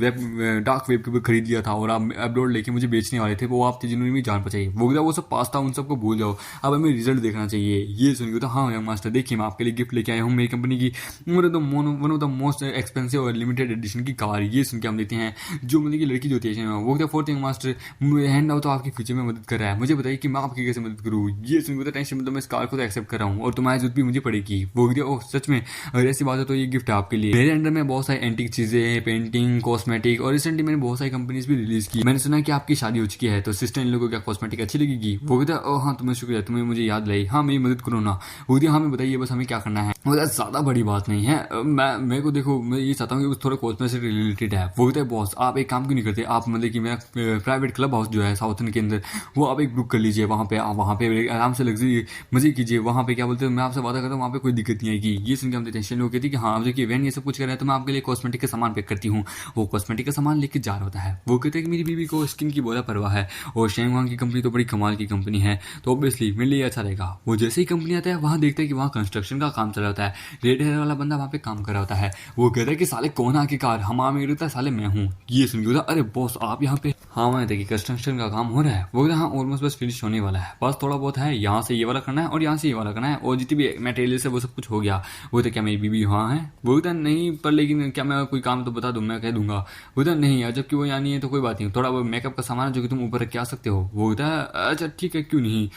डार्क वेब के ऊपर खरीद लिया था और आप अपलोड लेके मुझे बेचने वाले थे, वो आप थे जिन्होंने मेरी जान बचाई। वो कहता वो सब पास था उन सबको भूल जाओ, अब हमें रिजल्ट देखना चाहिए। ये सुन के हाँ यंग मास्टर देखिए मैं आपके लिए गिफ्ट लेके आया हूँ मेरी कंपनी की one of the most expensive और लिमिटेड एडिशन की कार। ये सुन के हम देते हैं जो मतलब की लड़की जो होती है वो कहता fourth young master hand out तो आपके फ्यूचर में मदद कर रहा है, मुझे बताइए कि मैं आपकी कैसे मदद करूँ। ये सुन के टेंशन मतलब मैं इस कार को तो एक्सेप्ट कर रहा हूँ और तुम्हारी जरूरत भी मुझे पड़ेगी। वो कहती है ओह सच में अगर ऐसी बात है तो ये गिफ्ट है आपके लिए। मेरे अंडर में बहुत सारी एंटीक चीजें पेंटिंग कॉस्मेटिक और रिसेंटली मैंने बहुत सारी कंपनीज भी रिलीज की। मैंने सुना कि आपकी शादी हो चुकी है तो सिस्टर इन लोगों को क्या कॉस्मेटिक अच्छी लगेगी। वो कहता है ओह हाँ तुम्हें शुक्रिया तुम्हें मुझे याद लाई, हाँ मेरी मदद करो ना। वो कहती है हाँ मैं बताइए बस हमें क्या करना है। वो ज्यादा बड़ी बात नहीं है, मैं मेरे को देखो मैं ये चाहता हूँ कि थोड़ा कॉस्मेटिक से रिलेटेड है। वो कहता है बॉस आप एक काम क्यों नहीं करते, आप मतलब कि मेरा प्राइवेट क्लब हाउस जो है साउथर्न के अंदर वो आप एक बुक कर लीजिए, वहाँ पे आप वहाँ पे आराम से लग्जरी मजे कीजिए। वहाँ पे क्या बोलते हैं मैं आपसे वादा करता हूँ वहाँ पे कोई दिक्कत नहीं आएगी। ये सुन के हम टेंशन लोग कहती है कि हाँ देखिए वैन ये सब कुछ कर रहा है तो मैं आपके लिए कॉस्मेटिक का सामान पैक करती हूँ। वो कॉस्मेटिक का सामान लेके जा रहा होता है। वो कहते हैं कि मेरी बीवी को स्किन की बहुत परवाह है और शेंगवांग की कंपनी तो बड़ी कमाल की कंपनी है तो ऑब्वियसली मेरे लिए अच्छा रहेगा। वो जैसे ही कंपनी आता है वहाँ देखते हैं कि वहाँ कंस्ट्रक्शन का काम चल रहा होता है, रेड हेयर वाला बंदा वहाँ पे काम कर रहा होता है। वो कहता है कि साले कौन आके कार हमारा मेरे होता है साले मैं हूँ। ये सुन के अरे बॉस आप यहाँ पे, हाँ मैं देखिए कंस्ट्रक्शन का काम हो रहा है। वो कहता है हाँ ऑलमोस्ट बस फिनिश होने वाला है, बस थोड़ा बहुत है, यहाँ से ये वाला करना है और यहाँ से ये वाला करना है और जितनी भी मटेरियल है वो सब कुछ हो गया। वो तो क्या मेरी बीबी वहाँ है। वो कहता नहीं पर लेकिन क्या मैं कोई काम तो बता दूँ मैं कह दूंगा। वो कहता नहीं यार जबकि वो यहाँ नहीं है तो कोई बात नहीं, थोड़ा वो मेकअप का सामान है जो कि तुम ऊपर रख के आ सकते हो। वो कहता है अच्छा ठीक है क्यों नहीं,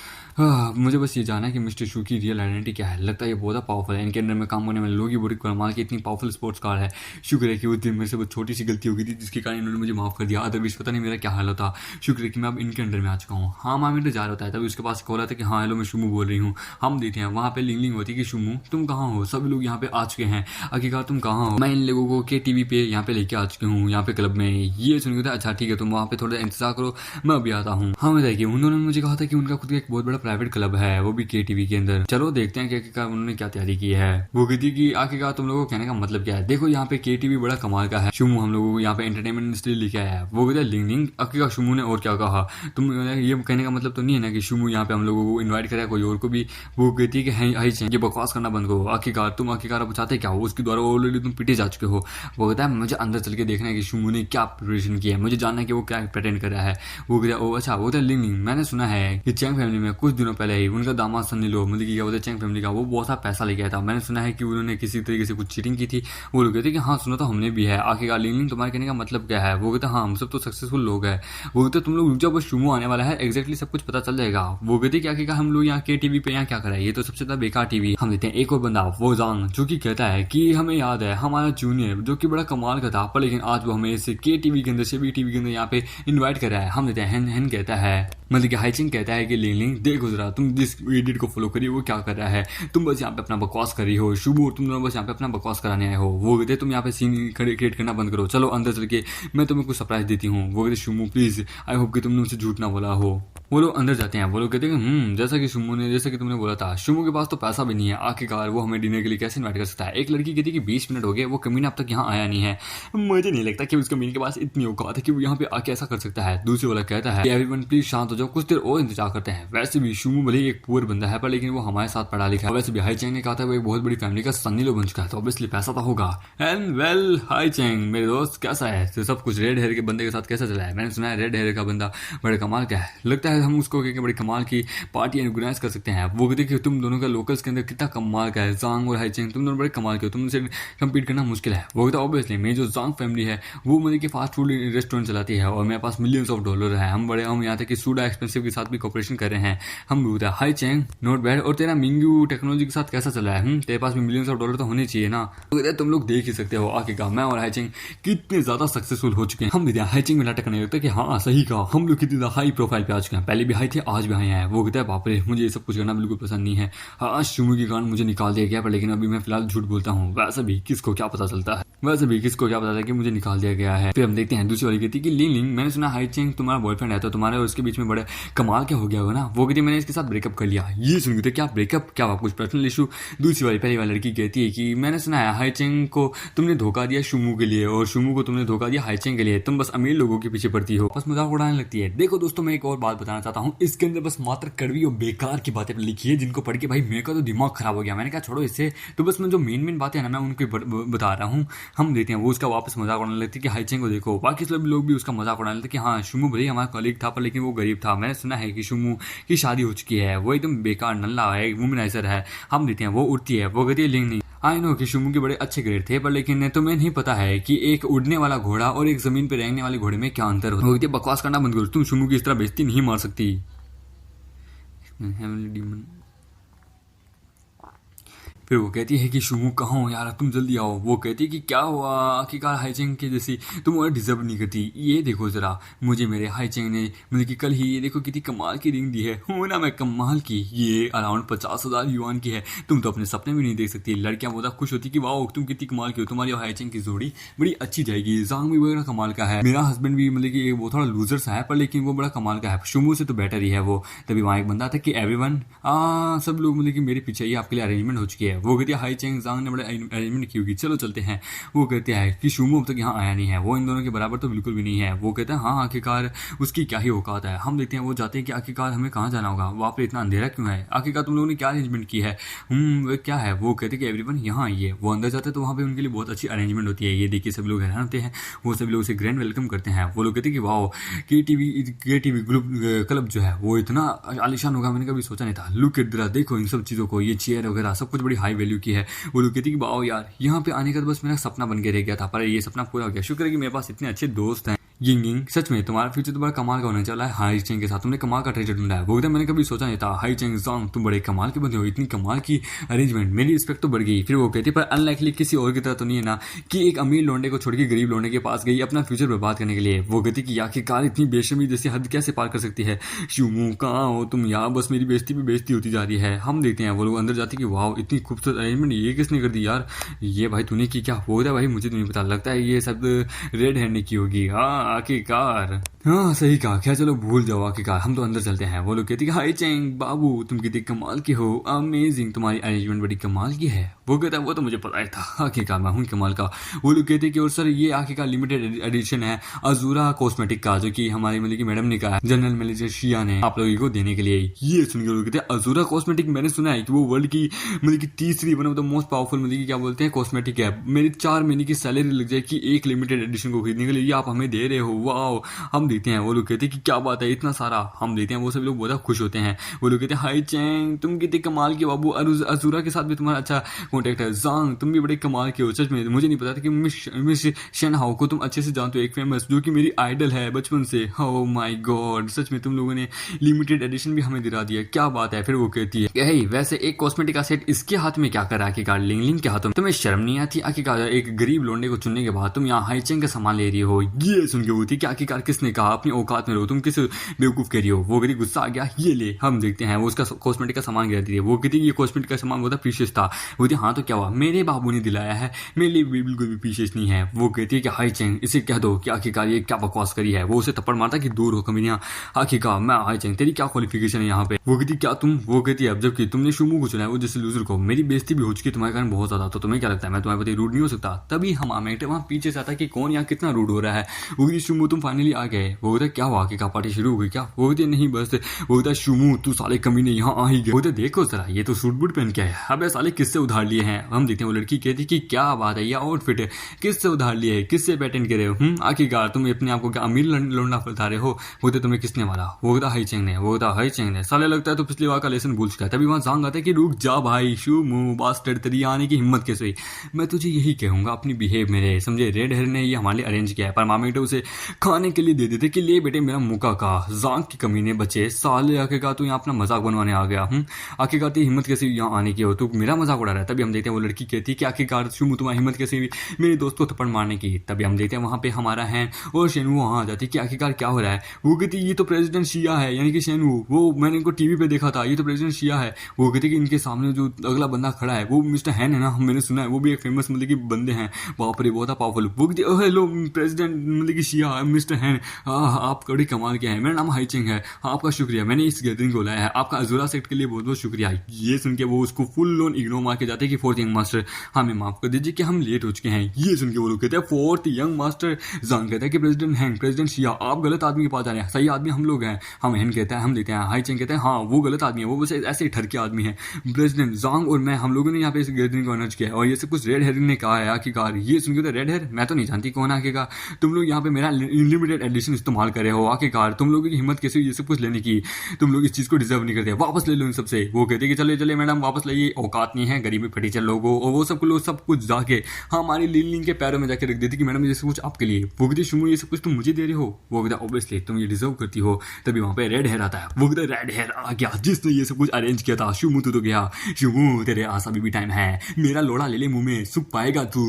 मुझे बस ये जाना है कि मिस्टर शू की रियल आइडेंटिटी क्या है। लगता है ये बहुत पावरफुल है, इनके अंदर में काम होने वाले लोग ही बड़ी कमाल की इतनी पावरफुल स्पोर्ट्स कार है। शुक्र है कि उस दिन मेरे से बहुत छोटी सी गलती हो गई थी जिसके कारण इन्होंने मुझे माफ कर दिया, अदरवाइज पता नहीं मेरा क्या हाल होता। शुक्र है कि मैं अब इनके अंडर में आ चुका हूँ। हाँ मामी तो जा रहा होता है तभी उसके पास कॉल आता है कि हाँ हेलो मैं शुमू बोल रही हूँ। हम देते हैं वहाँ पे लिंग होती है कि शुमू तुम कहाँ हो, सभी लोग यहाँ पे आ चुके हैं, आखिरकार तुम कहाँ हो। मैं इन लोगों को के टीवी पे यहाँ पे लेके आ चुकी हूँ यहाँ पे क्लब में। ये सुन के अच्छा ठीक है तुम वहाँ पे थोड़ा इंतजार करो मैं अभी आता हूँ। हाँ मैं देखिए उन्होंने मुझे कहा था कि उनका खुद का एक बहुत बड़ा प्राइवेट क्लब है वो भी के टीवी के अंदर, चलो देखते हैं कि उन्होंने क्या तैयारी की है। वो कहती कि आखिरकार तुम लोगों को कहने का मतलब क्या है, देखो यहाँ पे के टीवी बड़ा कमाल का है, शुमू हम लोगों को यहाँ पे एंटरटेनमेंट इंडस्ट्री लेके आया है। वो कहता है लिंग आखिरकार शुमू ने और क्या कहा, तुम ये कहने का मतलब तो नहीं है ना कि शुमू यहाँ पे हम लोगों को इन्वाइट करा कोई और को भी। वो कहती है कि ये बकवास करना बंद करो, आखिरकार तुम अब चाहते क्या हो, उसके द्वारा ऑलरेडी तुम पिटे जा चुके हो। वो कहता है मुझे अंदर चल के देखना है कि शुमू ने क्या प्रिपरेशन किया है, मुझे जानना है कि वो क्या प्रेटेंड कर रहा है। वो कहता है अच्छा वो कहता लिंग मैंने सुना है कि चैंग फैमिली में कुछ दिनों पहले ही उनका दामाद सन्नी लो मतलब कि क्या बोलते चैंग फैमिली का वो बहुत सारा पैसा लेके आया था, मैंने सुना है कि उन्होंने किसी तरीके से कुछ चीटिंग की थी। वो लोग कहते हैं कि हाँ सुना तो हमने भी है, आखिरकार लिंग तुम्हारे कहने का मतलब क्या है। वो कहते हैं हाँ हम सब तो सक्सेसफुल लोग हैं। वो कहते तुम लोग जब शुमू आने वाला है एग्जैक्टली सब कुछ पता चल जाएगा। वो कहते कि आखिरकार हम लोग यहाँ के टीवी पे यहाँ क्या करा है, ये तो सबसे ज्यादा बेकार टीवी। हम देते हैं एक और बंदा वो जांग जो कि कहता है कि हमें याद है हमारा जूनियर जो कि बड़ा कमाल का था पर लेकिन आज वो हमें इसे के टीवी के अंदर से भी टीवी के अंदर यहाँ पे इन्वाइट कर रहा है। हम देते हैं हेन कहता है मतलब कि हाइचिंग कहता है कि लिंग देखो जरा तुम जिस एडिट को फॉलो करिए वो क्या कर रहा है, तुम बस यहाँ पे अपना बकवास कर रही हो, शुभ तुम दोनों बस यहाँ पे अपना बकवास कराने आए हो। वो कहते तुम यहाँ पे सीन क्रिएट करना बंद करो, चलो अंदर चल के मैं तुम्हें कुछ सरप्राइज देती हूँ। वो कहते शुमू प्लीज आई होप कि तुमने मुझसे झूठ ना बोला हो। वो लोग अंदर जाते हैं। वो लोग कहते हैं जैसा कि तुमने बोला था, शुमू के पास तो पैसा भी नहीं है, आखिरकार वो हमें डिनर के लिए कैसे इनवाइट कर सकता है। एक लड़की कहती है कि 20 मिनट हो गए, वो कमीना अब तक यहाँ आया नहीं है। मुझे नहीं लगता कि उस कमीने के पास इतनी औकात है कि वो यहाँ पे आके ऐसा कर सकता है। दूसरे वाला कहता है एवरीवन प्लीज शांत हो जाओ, कुछ देर और इंतजार करते हैं। वैसे भी शुमू भले एक पुअर बंदा है, पर लेकिन वो हमारे साथ पढ़ा लिखा है। वैसे भी हाई चैंग ने कहा था वो एक बहुत बड़ी फैमिली का सन्नी लो बन चुका है, तो ऑब्वियसली पैसा तो होगा। एंड वेल हाई चैंग मेरे दोस्त कैसा है, तो सब कुछ रेड हेयर के बंदे के साथ कैसा चला है। मैंने सुना है रेड हेयर का बंदा बड़े कमाल का है, लगता है हम उसको बड़ी कमाल की पार्टी ऑर्गेनाइज कर सकते हैं। वो कहते कि तुम दोनों का लोकल्स के अंदर कितना कमाल का है, जांग और हाई चैंग तुम दोनों बड़े कमाल के हो, तुमसे कम्पीट करना मुश्किल है। वो कहता ऑब्वियसली मेरी जो जांग फैमिली है वो मतलब कि फास्ट फूड रेस्टोरेंट चलाती है और मेरे पास मिलियंस ऑफ डॉलर है, हम यहाँ तक कि सूडा एक्सपेंसिव के साथ भी कॉपरेशन कर रहे हैं। हम बोलते हैं हाई चैंग नॉट बैड, और तेरा मिंगू टेक्नोलॉजी के साथ कैसा चल रहा है, तेरे पास भी मिलियंस ऑफ डॉलर तो होने चाहिए ना। तो तुम लोग देख ही सकते हो आखिरकार मैं और हाई चैंग कितने ज्यादा सक्सेसफुल हो चुके हैं। हम हाई चैंग में नाटक करने लगता है कि हाँ सही कहा, हम लोग कितनी हाई प्रोफाइल पे आ चुके हैं, पहले भी हाई थे आज भी हाई हैं। वो कहता है बाप रे मुझे ये सब कुछ करना बिल्कुल पसंद नहीं है। हाँ शुमू की कान मुझे निकाल दिया गया, पर लेकिन अभी मैं फिलहाल झूठ बोलता हूँ। वैसे भी किसको क्या पता चलता है, कि मुझे निकाल दिया गया है। फिर हम देखते हैं दूसरी वाली कहती है कि लिंग मैंने सुना हाई चैंग तुम्हारा बॉयफ्रेंड है, तो तुम्हारे और उसके बीच में बड़े कमाल क्या हो गया होगा ना। वो कहती है मैंने इसके साथ ब्रेकअप कर लिया। ये सुन के क्या ब्रेकअप, क्या कुछ पर्सनल इशू। दूसरी वाली पहली वाली लड़की कहती है कि मैंने सुना है हाई चैंग को तुमने धोखा दिया शुमू के लिए, और शुमू को तुमने धोखा दिया हाई चैंग के लिए, तुम बस अमीर लोगों के पीछे पड़ती हो, बस मजाक उड़ाने लगती है। देखो दोस्तों मैं एक और बात बताना चाहता हूँ, इसके अंदर बस मात्र कड़वी और बेकार की बातें लिखी है जिनको पढ़ के भाई मेरे का तो दिमाग खराब हो गया। मैंने कहा छोड़ो इससे, तो बस मैं जो मेन बातें हैं ना मैं उनको बता रहा हूँ। हम देखते हैं वो उसका वापस मजाक उड़ाने लगती है कि हाई चैंग को देखो, बाकी सब लोग भी उसका मजाक उड़ाने लगते कि हाँ शुमू भले हमारा कलीग था पर लेकिन वो गरीब था। मैंने सुना है कि शुमू की शादी हो चुकी है, वो एकदम बेकार नल्ला है, वुमनाइजर है। हम देखते हैं वो उड़ती है, वो कहती है लिंग नहीं आई नो कि शुमू के बड़े अच्छे ग्रेड थे, पर लेकिन तुम्हें नहीं पता है कि एक उड़ने वाला घोड़ा और एक जमीन पे रहने वाले घोड़े में क्या अंतर होता है। वो कहती है बकवास करना बंद करो, तुम शुमू की इस तरह बेइज्जती नहीं मार सकती। फिर वो कहती है कि शुमू कहाँ हो यार, तुम जल्दी आओ। वो कहती है कि क्या हुआ, आखिरकार हाई चैंग के जैसी तुम और डिजर्व नहीं करती। ये देखो जरा मुझे मेरे हाई चैंग ने मतलब कि कल ही ये देखो कितनी कमाल की रिंग दी है, हो ना मैं कमाल की, ये अराउंड 50,000 युआन की है, तुम तो अपने सपने भी नहीं देख सकती। लड़कियां बहुत खुश होती कि वाह तुम कितनी कमाल की हो, तुम्हारी हाई चैंग की जोड़ी बड़ी अच्छी जाएगी। जांग भी बड़ा कमाल का है, मेरा हस्बैंड भी मतलब कि वो थोड़ा लूजर सा है पर लेकिन वो बड़ा कमाल का है, शुमू से तो बेटर ही है वो। तभी वहाँ एक बंदा था कि एवरीवन सब लोग मतलब कि मेरे पीछे ही आपके लिए अरेंजमेंट हो चुकी है। वो कहती है हाई चैंग जांग ने बड़े अरेंजमेंट की होगी, चलो चलते हैं। वो कहते हैं कि शुमू अब तक यहाँ आया नहीं है, वो इन दोनों के बराबर तो बिल्कुल भी नहीं है। वो कहते हैं हाँ आखिरकार उसकी क्या ही औकात है। हम देखते हैं वो जाते हैं कि आखिरकार हमें कहाँ जाना होगा, वहाँ पे इतना अंधेरा क्यों है, आखिरकार तुम लोगों ने क्या अरेंजमेंट की है, क्या है। वो कहते हैं कि एवरीवन यहाँ आइए। वो अंदर जाते हैं तो वहाँ पे उनके लिए बहुत अच्छी अरेंजमेंट होती है। ये देखिए सब लोग हैरान होते हैं, वो सभी लोग उसे ग्रैंड वेलकम करते हैं। वो लोग कहते हैं कि वाह के टीवी ग्रुप क्लब जो है वो इतना आलिशान होगा, मैंने कभी सोचा नहीं था। लुक एट दिस, देखो इन सब चीज़ों को, ये चेयर वगैरह सब कुछ बड़ी हाई वैल्यू की है। वो लोग कहती है कि वाओ यार यहाँ पे आने का तो बस मेरा सपना बन के रह गया था, पर ये सपना पूरा हो गया। शुक्र है कि मेरे पास इतने अच्छे दोस्त हैं। यिंग सच में तुम्हारा फ्यूचर तो बड़ा कमाल का होने चला है हाई चैंग के साथ, तुमने कमाल का ट्रेजर ढूंढा है। वो मैंने कभी सोचा नहीं था। हाई चैंग जांग तुम बड़े कमाल के बंदे हो, इतनी कमाल की अरेंजमेंट, मेरी रिस्पेक्ट तो बढ़ गई। फिर वो कहती पर अनलाइकली किसी और की तरह तो नहीं है ना कि एक अमीर लौंडे को छोड़ के गरीब लौंडे के पास गई अपना फ्यूचर बर्बाद करने के लिए। वो कहती कि आखिरकार इतनी बेशर्मी जैसी हद कैसे पार कर सकती है। शुमू कहाँ हो तुम, यहाँ बस मेरी बेइज्जती पे बेइज्जती होती जा रही है। हम देखते हैं वो लोग अंदर जाते कि वाह इतनी खूबसूरत अरेंजमेंट ये किसने कर दी यार, ये भाई तूने की क्या। हो रहा है भाई मुझे तो नहीं पता, लगता है ये सब रेड हैंड ने की होगी। हाँ आखिरकार हाँ सही कहा, क्या चलो भूल जाओ आखिरकार हम तो अंदर चलते हैं। वो लोग कहते हैं हाई चैंग बाबू तुम कितनी कमाल की हो, अमेजिंग, तुम्हारी अरेंजमेंट बड़ी कमाल की है। वो कहता है वो तो मुझे पता ही था, आखिरकार मैं हूँ कमाल का। वो लोग कहते हैं कि और सर ये आखिरकार लिमिटेड एडिशन है अजूरा कॉस्मेटिक का, जो कि हमारी मतलब की मैडम ने कहा है, जनरल मैनेजर शिया ने आप लोगों को देने के लिए। ये सुन के लोग कहते हैं अजूरा कॉस्मेटिक, मैंने सुना है कि वो वर्ल्ड की मतलब की तीसरी one of the most powerful मतलब की क्या बोलते हैं कॉस्मेटिक है। मेरी 4 महीने की सैलरी लग जाए कि एक लिमिटेड एडिशन को खरीदने के लिए, ये आप हमें दे रहे हो, वाह। हम देखते हैं वो लोग कहते हैं कि क्या बात है इतना सारा। हम देखते हैं वो सब लोग बहुत खुश होते हैं। वो लोग कहते हैं हाई चैंग तुम कितने कमाल के बाबू, अजूरा के साथ भी तुम्हारा अच्छा कॉन्टेक्ट है। जांग तुम भी बड़े कमाल के हो, सच में मुझे नहीं पता था कि मिस शेन हाओ को तुम अच्छे से जानते हो, एक फेमस जो कि मेरी आइडल है बचपन से। ओह माय गॉड सच में तुम लोगों ने लिमिटेड एडिशन भी हमें दिला दिया, क्या बात है। फिर वो कहती है हे वैसे एक कॉस्मेटिक का सेट इसके हाथ में क्या करा, आखिरकार लिंग के हाथों में तुम्हें शर्म नहीं आती, आखिरकार एक गरीब लोंडे को चुनने के बाद तुम यहाँ हाई चैंग का सामान ले रही हो। ये सुन के वो थी कि आखिरकार किसने कहा अपनी औकात में रहो, तुम किस बेवकूफ कह रही हो। वो कहती गुस्सा आ गया, ये ले हम देखते हैं। वो उसका कॉस्मेटिक का सामान गिरा दी है। वो कहती ये कॉस्मेटिक का सामान बहुत प्रीशियस था। वो कहती हाँ तो क्या हुआ, मेरे बाबू ने दिलाया है, मेरे लिए बिल्कुल भी प्रीशियस नहीं है। वो कहती है कि हाई चेंग इसे कह दो कि आखिरकार ये क्या बकवास करी है। वो उसे थप्पड़ मारता कि दूर हो कमीनिया, आखिरकार मैं हाई चेंग तेरी क्या क्वालिफिकेशन है यहाँ पे। वो कहती क्या तुम, वो कहती है अब जबकि तुमने शुमू को चुना है वो जैसे लूजर को, मेरी बेइज्जती भी हो चुकी तुम्हारे कारण बहुत ज्यादा, तो तुम्हें क्या लगता है मैं तुम्हारे प्रति रूड नहीं हो सकता। तभी हम आमेट वहाँ पीछे से आता कि कौन यहाँ कितना रूड हो रहा है। वो कहती शुमू तुम फाइनली आ गए। वो कहता क्या हुआ, आखिरकार पार्टी शुरू हो गई क्या। वो कहती नहीं बस। वो कहता शुमू तू साले कमीने यहाँ आ ही गए। वो कहता देखो जरा ये तो सूट बूट पहन के है, अब साले किससे उधार लिए हैं। हम देखते हैं वो लड़की कहती कि क्या बात है, ये आउटफिट है किससे उधार लिए है, किससे पेटेंट करे हो। आखिरकार तुम अपने आपको क्या अमीर लौंडा बता रहे हो। वो तुम्हें किसने मारा। वो कहता हाई चेंग ने। वो कहता हाई चेंग ने, साले लगता है तो पिछली बार का लेसन भूल चुका है। तभी वहां जांग आता है कि रुक जा भाई शुमू बास्टर्ड, तेरी आने की हिम्मत कैसे हुई। मैं तुझे यही कहूंगा अपनी बिहेव मेरे समझे, रेड हेयर ने ये हमारे लिए अरेंज किया है, पर मामी तो उसे खाने के लिए दे देते कि ले बेटे मेरा मुका का। जांग की कमी ने बचे साले, आखिरकार तू यहाँ अपना मजाक बनवाने आ गया। आखिरकार तेरी हिम्मत कैसे यहाँ आने की हो, तू मेरा मजाक उड़ा रहा है। तभी हम देखते हैं वो लड़की कहती है कि आखिरकार शुमू तुम्हारी हिम्मत कैसे हुई मेरे दोस्त को थप्पड़ मारने की। तभी हम देखते हैं वहां पे हमारा है और शेनू वहां आ जाती है कि आखिरकार क्या हो रहा है। वो कहती ये तो प्रेसिडेंट शिया है, यानी कि शेनू, वो मैंने इनको टीवी पे देखा था, ये तो प्रेसिडेंट शिया है। वो कहती कि इनके सामने जो अगला बंदा खड़ा है वो मिस्टर हैन है ना, मैंने सुना है वो भी एक फेमस मतलब कि बंदे हैं, बाप रे बहुत पावरफुल। वो कहती हेलो प्रेसिडेंट मतलब कि शिया मिस्टर हैन, आप बड़ी कमाल के हैं, मेरा नाम हाई चेंग है, आपका शुक्रिया मैंने इस गैदरिंग को लाया है, आपका अजूरा सेक्ट के लिए बहुत बहुत शुक्रिया। ये सुन के वो उसको फुल लोन इग्नोर मार के जाते हैं कि फोर्थ यंग मास्टर हमें माफ कर दीजिए कि हम लेट हो चुके हैं। ये सुन के वो लोग कहते हैं फोर्थ यंग मास्टर। जांग कहता है कि प्रेसिडेंट हैंग प्रेसिडेंट शिया आप गलत आदमी के पास जा रहे हैं, सही आदमी हम लोग हैं। हम हैन कहता है हम देते हैं, हाई चेंग कहते हैं हाँ वो गलत आदमी है, वो बस ऐसे ही ठर के आदमी है। प्रेसिडेंट जांग और मैं हम लोगों ने यहाँ पे इस गैदरिंग को अरेंज किया है और ये सब कुछ रेड हेयर ने कहा है। आखिरकार ये सुन के रेड हेयर मैं तो नहीं जानती कौन है, आखिरकार तुम लोग यहाँ पे मेरा अनलिमिटेड एडिशन इस्तेमाल कर रहे हो। आखिरकार तुम लोगों की हिम्मत कैसे ये सब कुछ लेने की, तुम लोग इस चीज को डिजर्व नहीं करते, वापस ले लो इन सबसे। वो कहते कि चले चले मैडम वापस लाइए, औकात नहीं है गरीबी फटी चल लोगों। और वो सब कुछ जाके हमारी लीन के पैरों में जाके रख देती कि मैडम ये सब कुछ आपके लिए। वो कहती शुमू ये सब कुछ तुम मुझे दे रहे हो। वो कहता ऑब्वियसली तुम ये डिजर्व करती हो। तभी वहां पे रेड हेयर आता है। वो कहता रेड हेयर आ गया जिसने ये सब कुछ अरेंज किया था। शुमू तू तो गया, शुमू तेरे आस अभी भी टाइम है, मेरा लोड़ा ले ले मुंह में सुख पाएगा तू।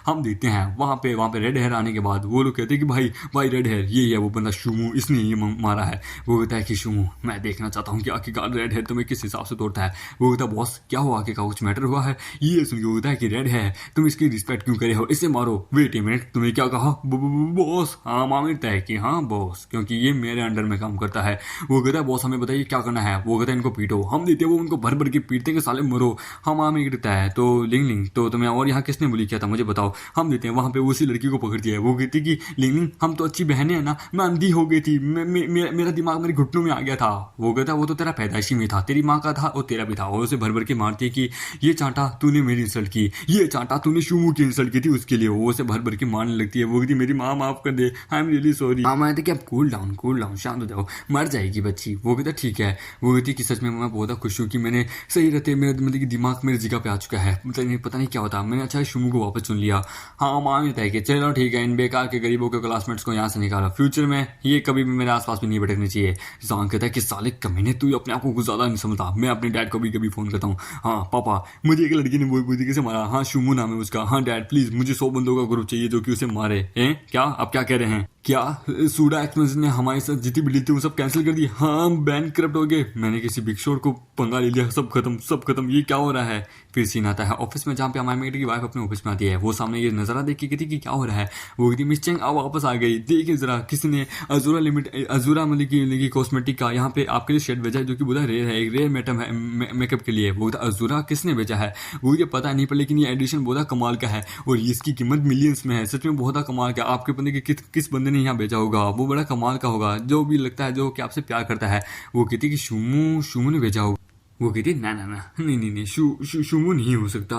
हम देखते हैं वहां पे रेड हेयर आने के बाद वो लोग कहते हैं कि भाई रेड हेयर ये है वो बंदा शुमू, इसने ये मारा है। वो कहता है कि शुमू मैं देखना चाहता हूँ कि आखिरकार रेड हेयर तुम्हें किस हिसाब से तोड़ता है। वो कहता है बॉस क्या हुआ, आखिरकार कुछ मैटर हुआ है। ये सुन के होता है कि रेड है तुम इसकी रिस्पेक्ट क्यों करे हो, इसे मारो। वेट ए मिनट तुमने क्या कहा बॉस। हाँ मामी कहता है कि हाँ बॉस क्योंकि ये मेरे अंडर में काम करता है। वो कहता है बॉस हमें बताइए क्या करना है। वो कहता है इनको पीटो। हम देते हैं वो उनको भर भर के पीटते कि साले मरो। हम मामी कहता है तो लिंग तो तुम्हें और यहाँ किसने बुली किया था मुझे बताओ। हम देते हैं वहां पे उसी लड़की को पकड़ दिया है। वो कहती कि लिंग हम तो अच्छी बहनें हैं ना, मैं अंधी हो गई थी, मेरा दिमाग मेरे घुटनों में आ गया था। वो कहता वो तो तेरा पैदाइशी में था, तेरी माँ का था और तेरा भी था। और उसे भर भर के मारती है कि ये चांटा तूने मेरी इंसल्ट की, ये चांटा तूने शुमू की इंसल्ट की थी उसके लिए। वो उसे भर भर के मारने लगती है। वो कहती मेरी माँ माफ कर दे, आई एम रियली सॉरी। माँ कहती कि आप कूल डाउन शांत हो जाओ, मर जाएगी बच्ची। वो कहता ठीक है। वो कहती कि सच में मैं बहुत खुश हूँ कि मैंने सही रहते मेरे मतलब कि दिमाग मेरी जगह पे आ चुका है, मतलब पता नहीं क्या होता, मैंने अच्छा शुमू को वापस चुन लिया। हाँ माँ कहता है कि चलो ठीक है इन बेकार के गरीबों के क्लासमेट्स को यहाँ से निकालो, फ्यूचर में ये कभी भी मेरे आसपास भी नहीं भटकने चाहिए। जांग कहता है कि साले कमीने तू अपने आप को कुछ ज्यादा नहीं समझता, मैं अपने डैड को भी कभी फोन करता हूँ। हाँ पापा मुझे एक लड़की ने बोल पूरी से मारा, हाँ शुमू नाम है उसका, हाँ डैड प्लीज मुझे 100 बंदों का ग्रुप चाहिए जो कि उसे मारे हैं। क्या आप क्या कह रहे हैं, क्या सूडा एक्सपेंस ने हमारे साथ जितनी भी डील थी वो सब कैंसिल कर दी, हाँ बैंक करप्ट हो गए, मैंने किसी बिग शॉट को पंगा ले लिया, सब खत्म, ये क्या हो रहा है। फिर सीन आता है ऑफिस में जहाँ पे हमारे मेट की वाइफ अपने ऑफिस में आती है। वो सामने ये नजरा देख के कहती कि क्या हो रहा है। वो कहती मिस चेंग आप वापस आ गई, देखिए जरा किसी ने अजूरा मतलब की कॉस्मेटिक का यहाँ पे आपके लिए शेड भेजा है जो कि बहुत रेयर है, एक रेयर मेटम है मेकअप के लिए। वो अजूरा किसने भेजा है वो ये पता नहीं पर लेकिन ये एडिशन बहुत कमाल का है और इसकी कीमत मिलियंस में है, सच में बहुत कमाल का। आपके बंदे के किस बंदे ने यहाँ भेजा होगा, वो बड़ा कमाल का होगा, जो भी लगता है जो कि आपसे प्यार करता है। वो कहती कि शुमू ने भेजा होगा। वो कहती ना नहीं शुमू नहीं हो सकता,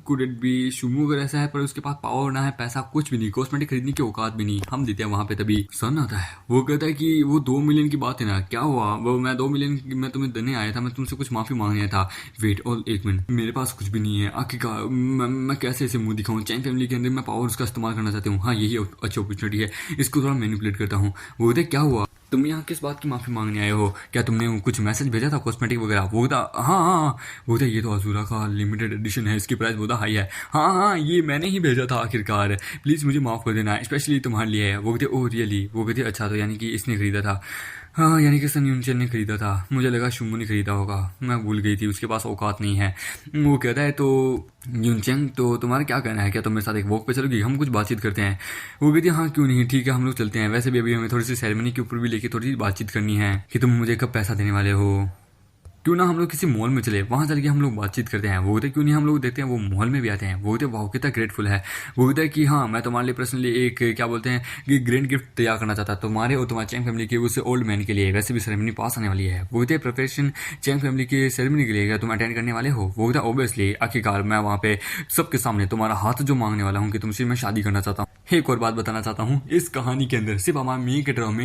कुड इट बी शुमू अगर ऐसा है पर उसके पास पावर ना है, पैसा कुछ भी नहीं, कॉस्मेटिक खरीदने की औकात भी नहीं। हम देते हैं वहां पे। तभी सन आता है। वो कहता है कि वो 2 मिलियन की बात है ना, क्या हुआ वो मैं 2 मिलियन मैं तुम्हें देने आया था, मैं तुमसे कुछ माफी मांगने आया था। वेट और एक मिनट, मेरे पास कुछ भी नहीं है, आखिरकार मैं कैसे ऐसे मुंह दिखाऊं, चैन फैमिली के अंदर मैं पावर उसका इस्तेमाल करना चाहती हूँ, हाँ यही अच्छी अपॉर्चुनिटी है, इसको थोड़ा मैनिपुलेट करता हूँ। वो कहते क्या हुआ, तुम यहाँ किस बात की माफी मांगने आए हो? क्या तुमने कुछ मैसेज भेजा था कॉस्मेटिक वगैरह? वो था हाँ हाँ हाँ। वो था ये तो अजूरा का लिमिटेड एडिशन है, इसकी प्राइस बहुत हाई है। हाँ हाँ ये मैंने ही भेजा था आखिरकार, प्लीज मुझे माफ कर देना, स्पेशली तुम्हारे लिए है। वो कहते ओ रियली? वो कहते अच्छा तो यानी कि इसने खरीदा था। हाँ यानी कि सन यूनचेन ने खरीदा था, मुझे लगा शुमू ने खरीदा होगा, मैं भूल गई थी, उसके पास औकात नहीं है। वो कहता है तो यूनचेन तो तुम्हारा क्या कहना है, क्या तुम मेरे साथ एक वॉक पे चलोगी, हम कुछ बातचीत करते हैं? वो कहती है हाँ क्यों नहीं, ठीक है हम लोग चलते हैं। वैसे भी अभी हमें थोड़ी सी सेरेमनी के ऊपर भी लेके थोड़ी सी बातचीत करनी है कि तुम मुझे कब पैसा देने वाले हो। क्यों ना हम लोग किसी मॉल में चले, वहां चल के हम लोग बातचीत करते हैं। वो कहते क्यों नहीं हम लोग देखते हैं वो मॉल में भी आते हैं। वो कहते वाह कितना ग्रेटफुल है। वो कहता है कि हाँ मैं तुम्हारे लिए पर्सनली एक क्या बोलते हैं कि ग्रैंड गिफ्ट तैयार करना चाहता तुम्हारे और तुम्हारी चैंग फैमिली के उस ओल्ड मैन के लिए। वैसे भी सेरेमनी पास आने वाली है। वो कहते हैं प्रिपरेशन चैंग फैमिली की सेरेमनी के लिए क्या तुम अटेंड करने वाले हो? वो कहता है ऑब्वियसली, आखिरकार मैं वहाँ पे सबके सामने तुम्हारा हाथ जो मांगने वाला हूँ कि तुमसे मैं शादी करना चाहता हूँ। एक और बात बताना चाहता हूँ, इस कहानी के अंदर सिर्फ हमारे मेन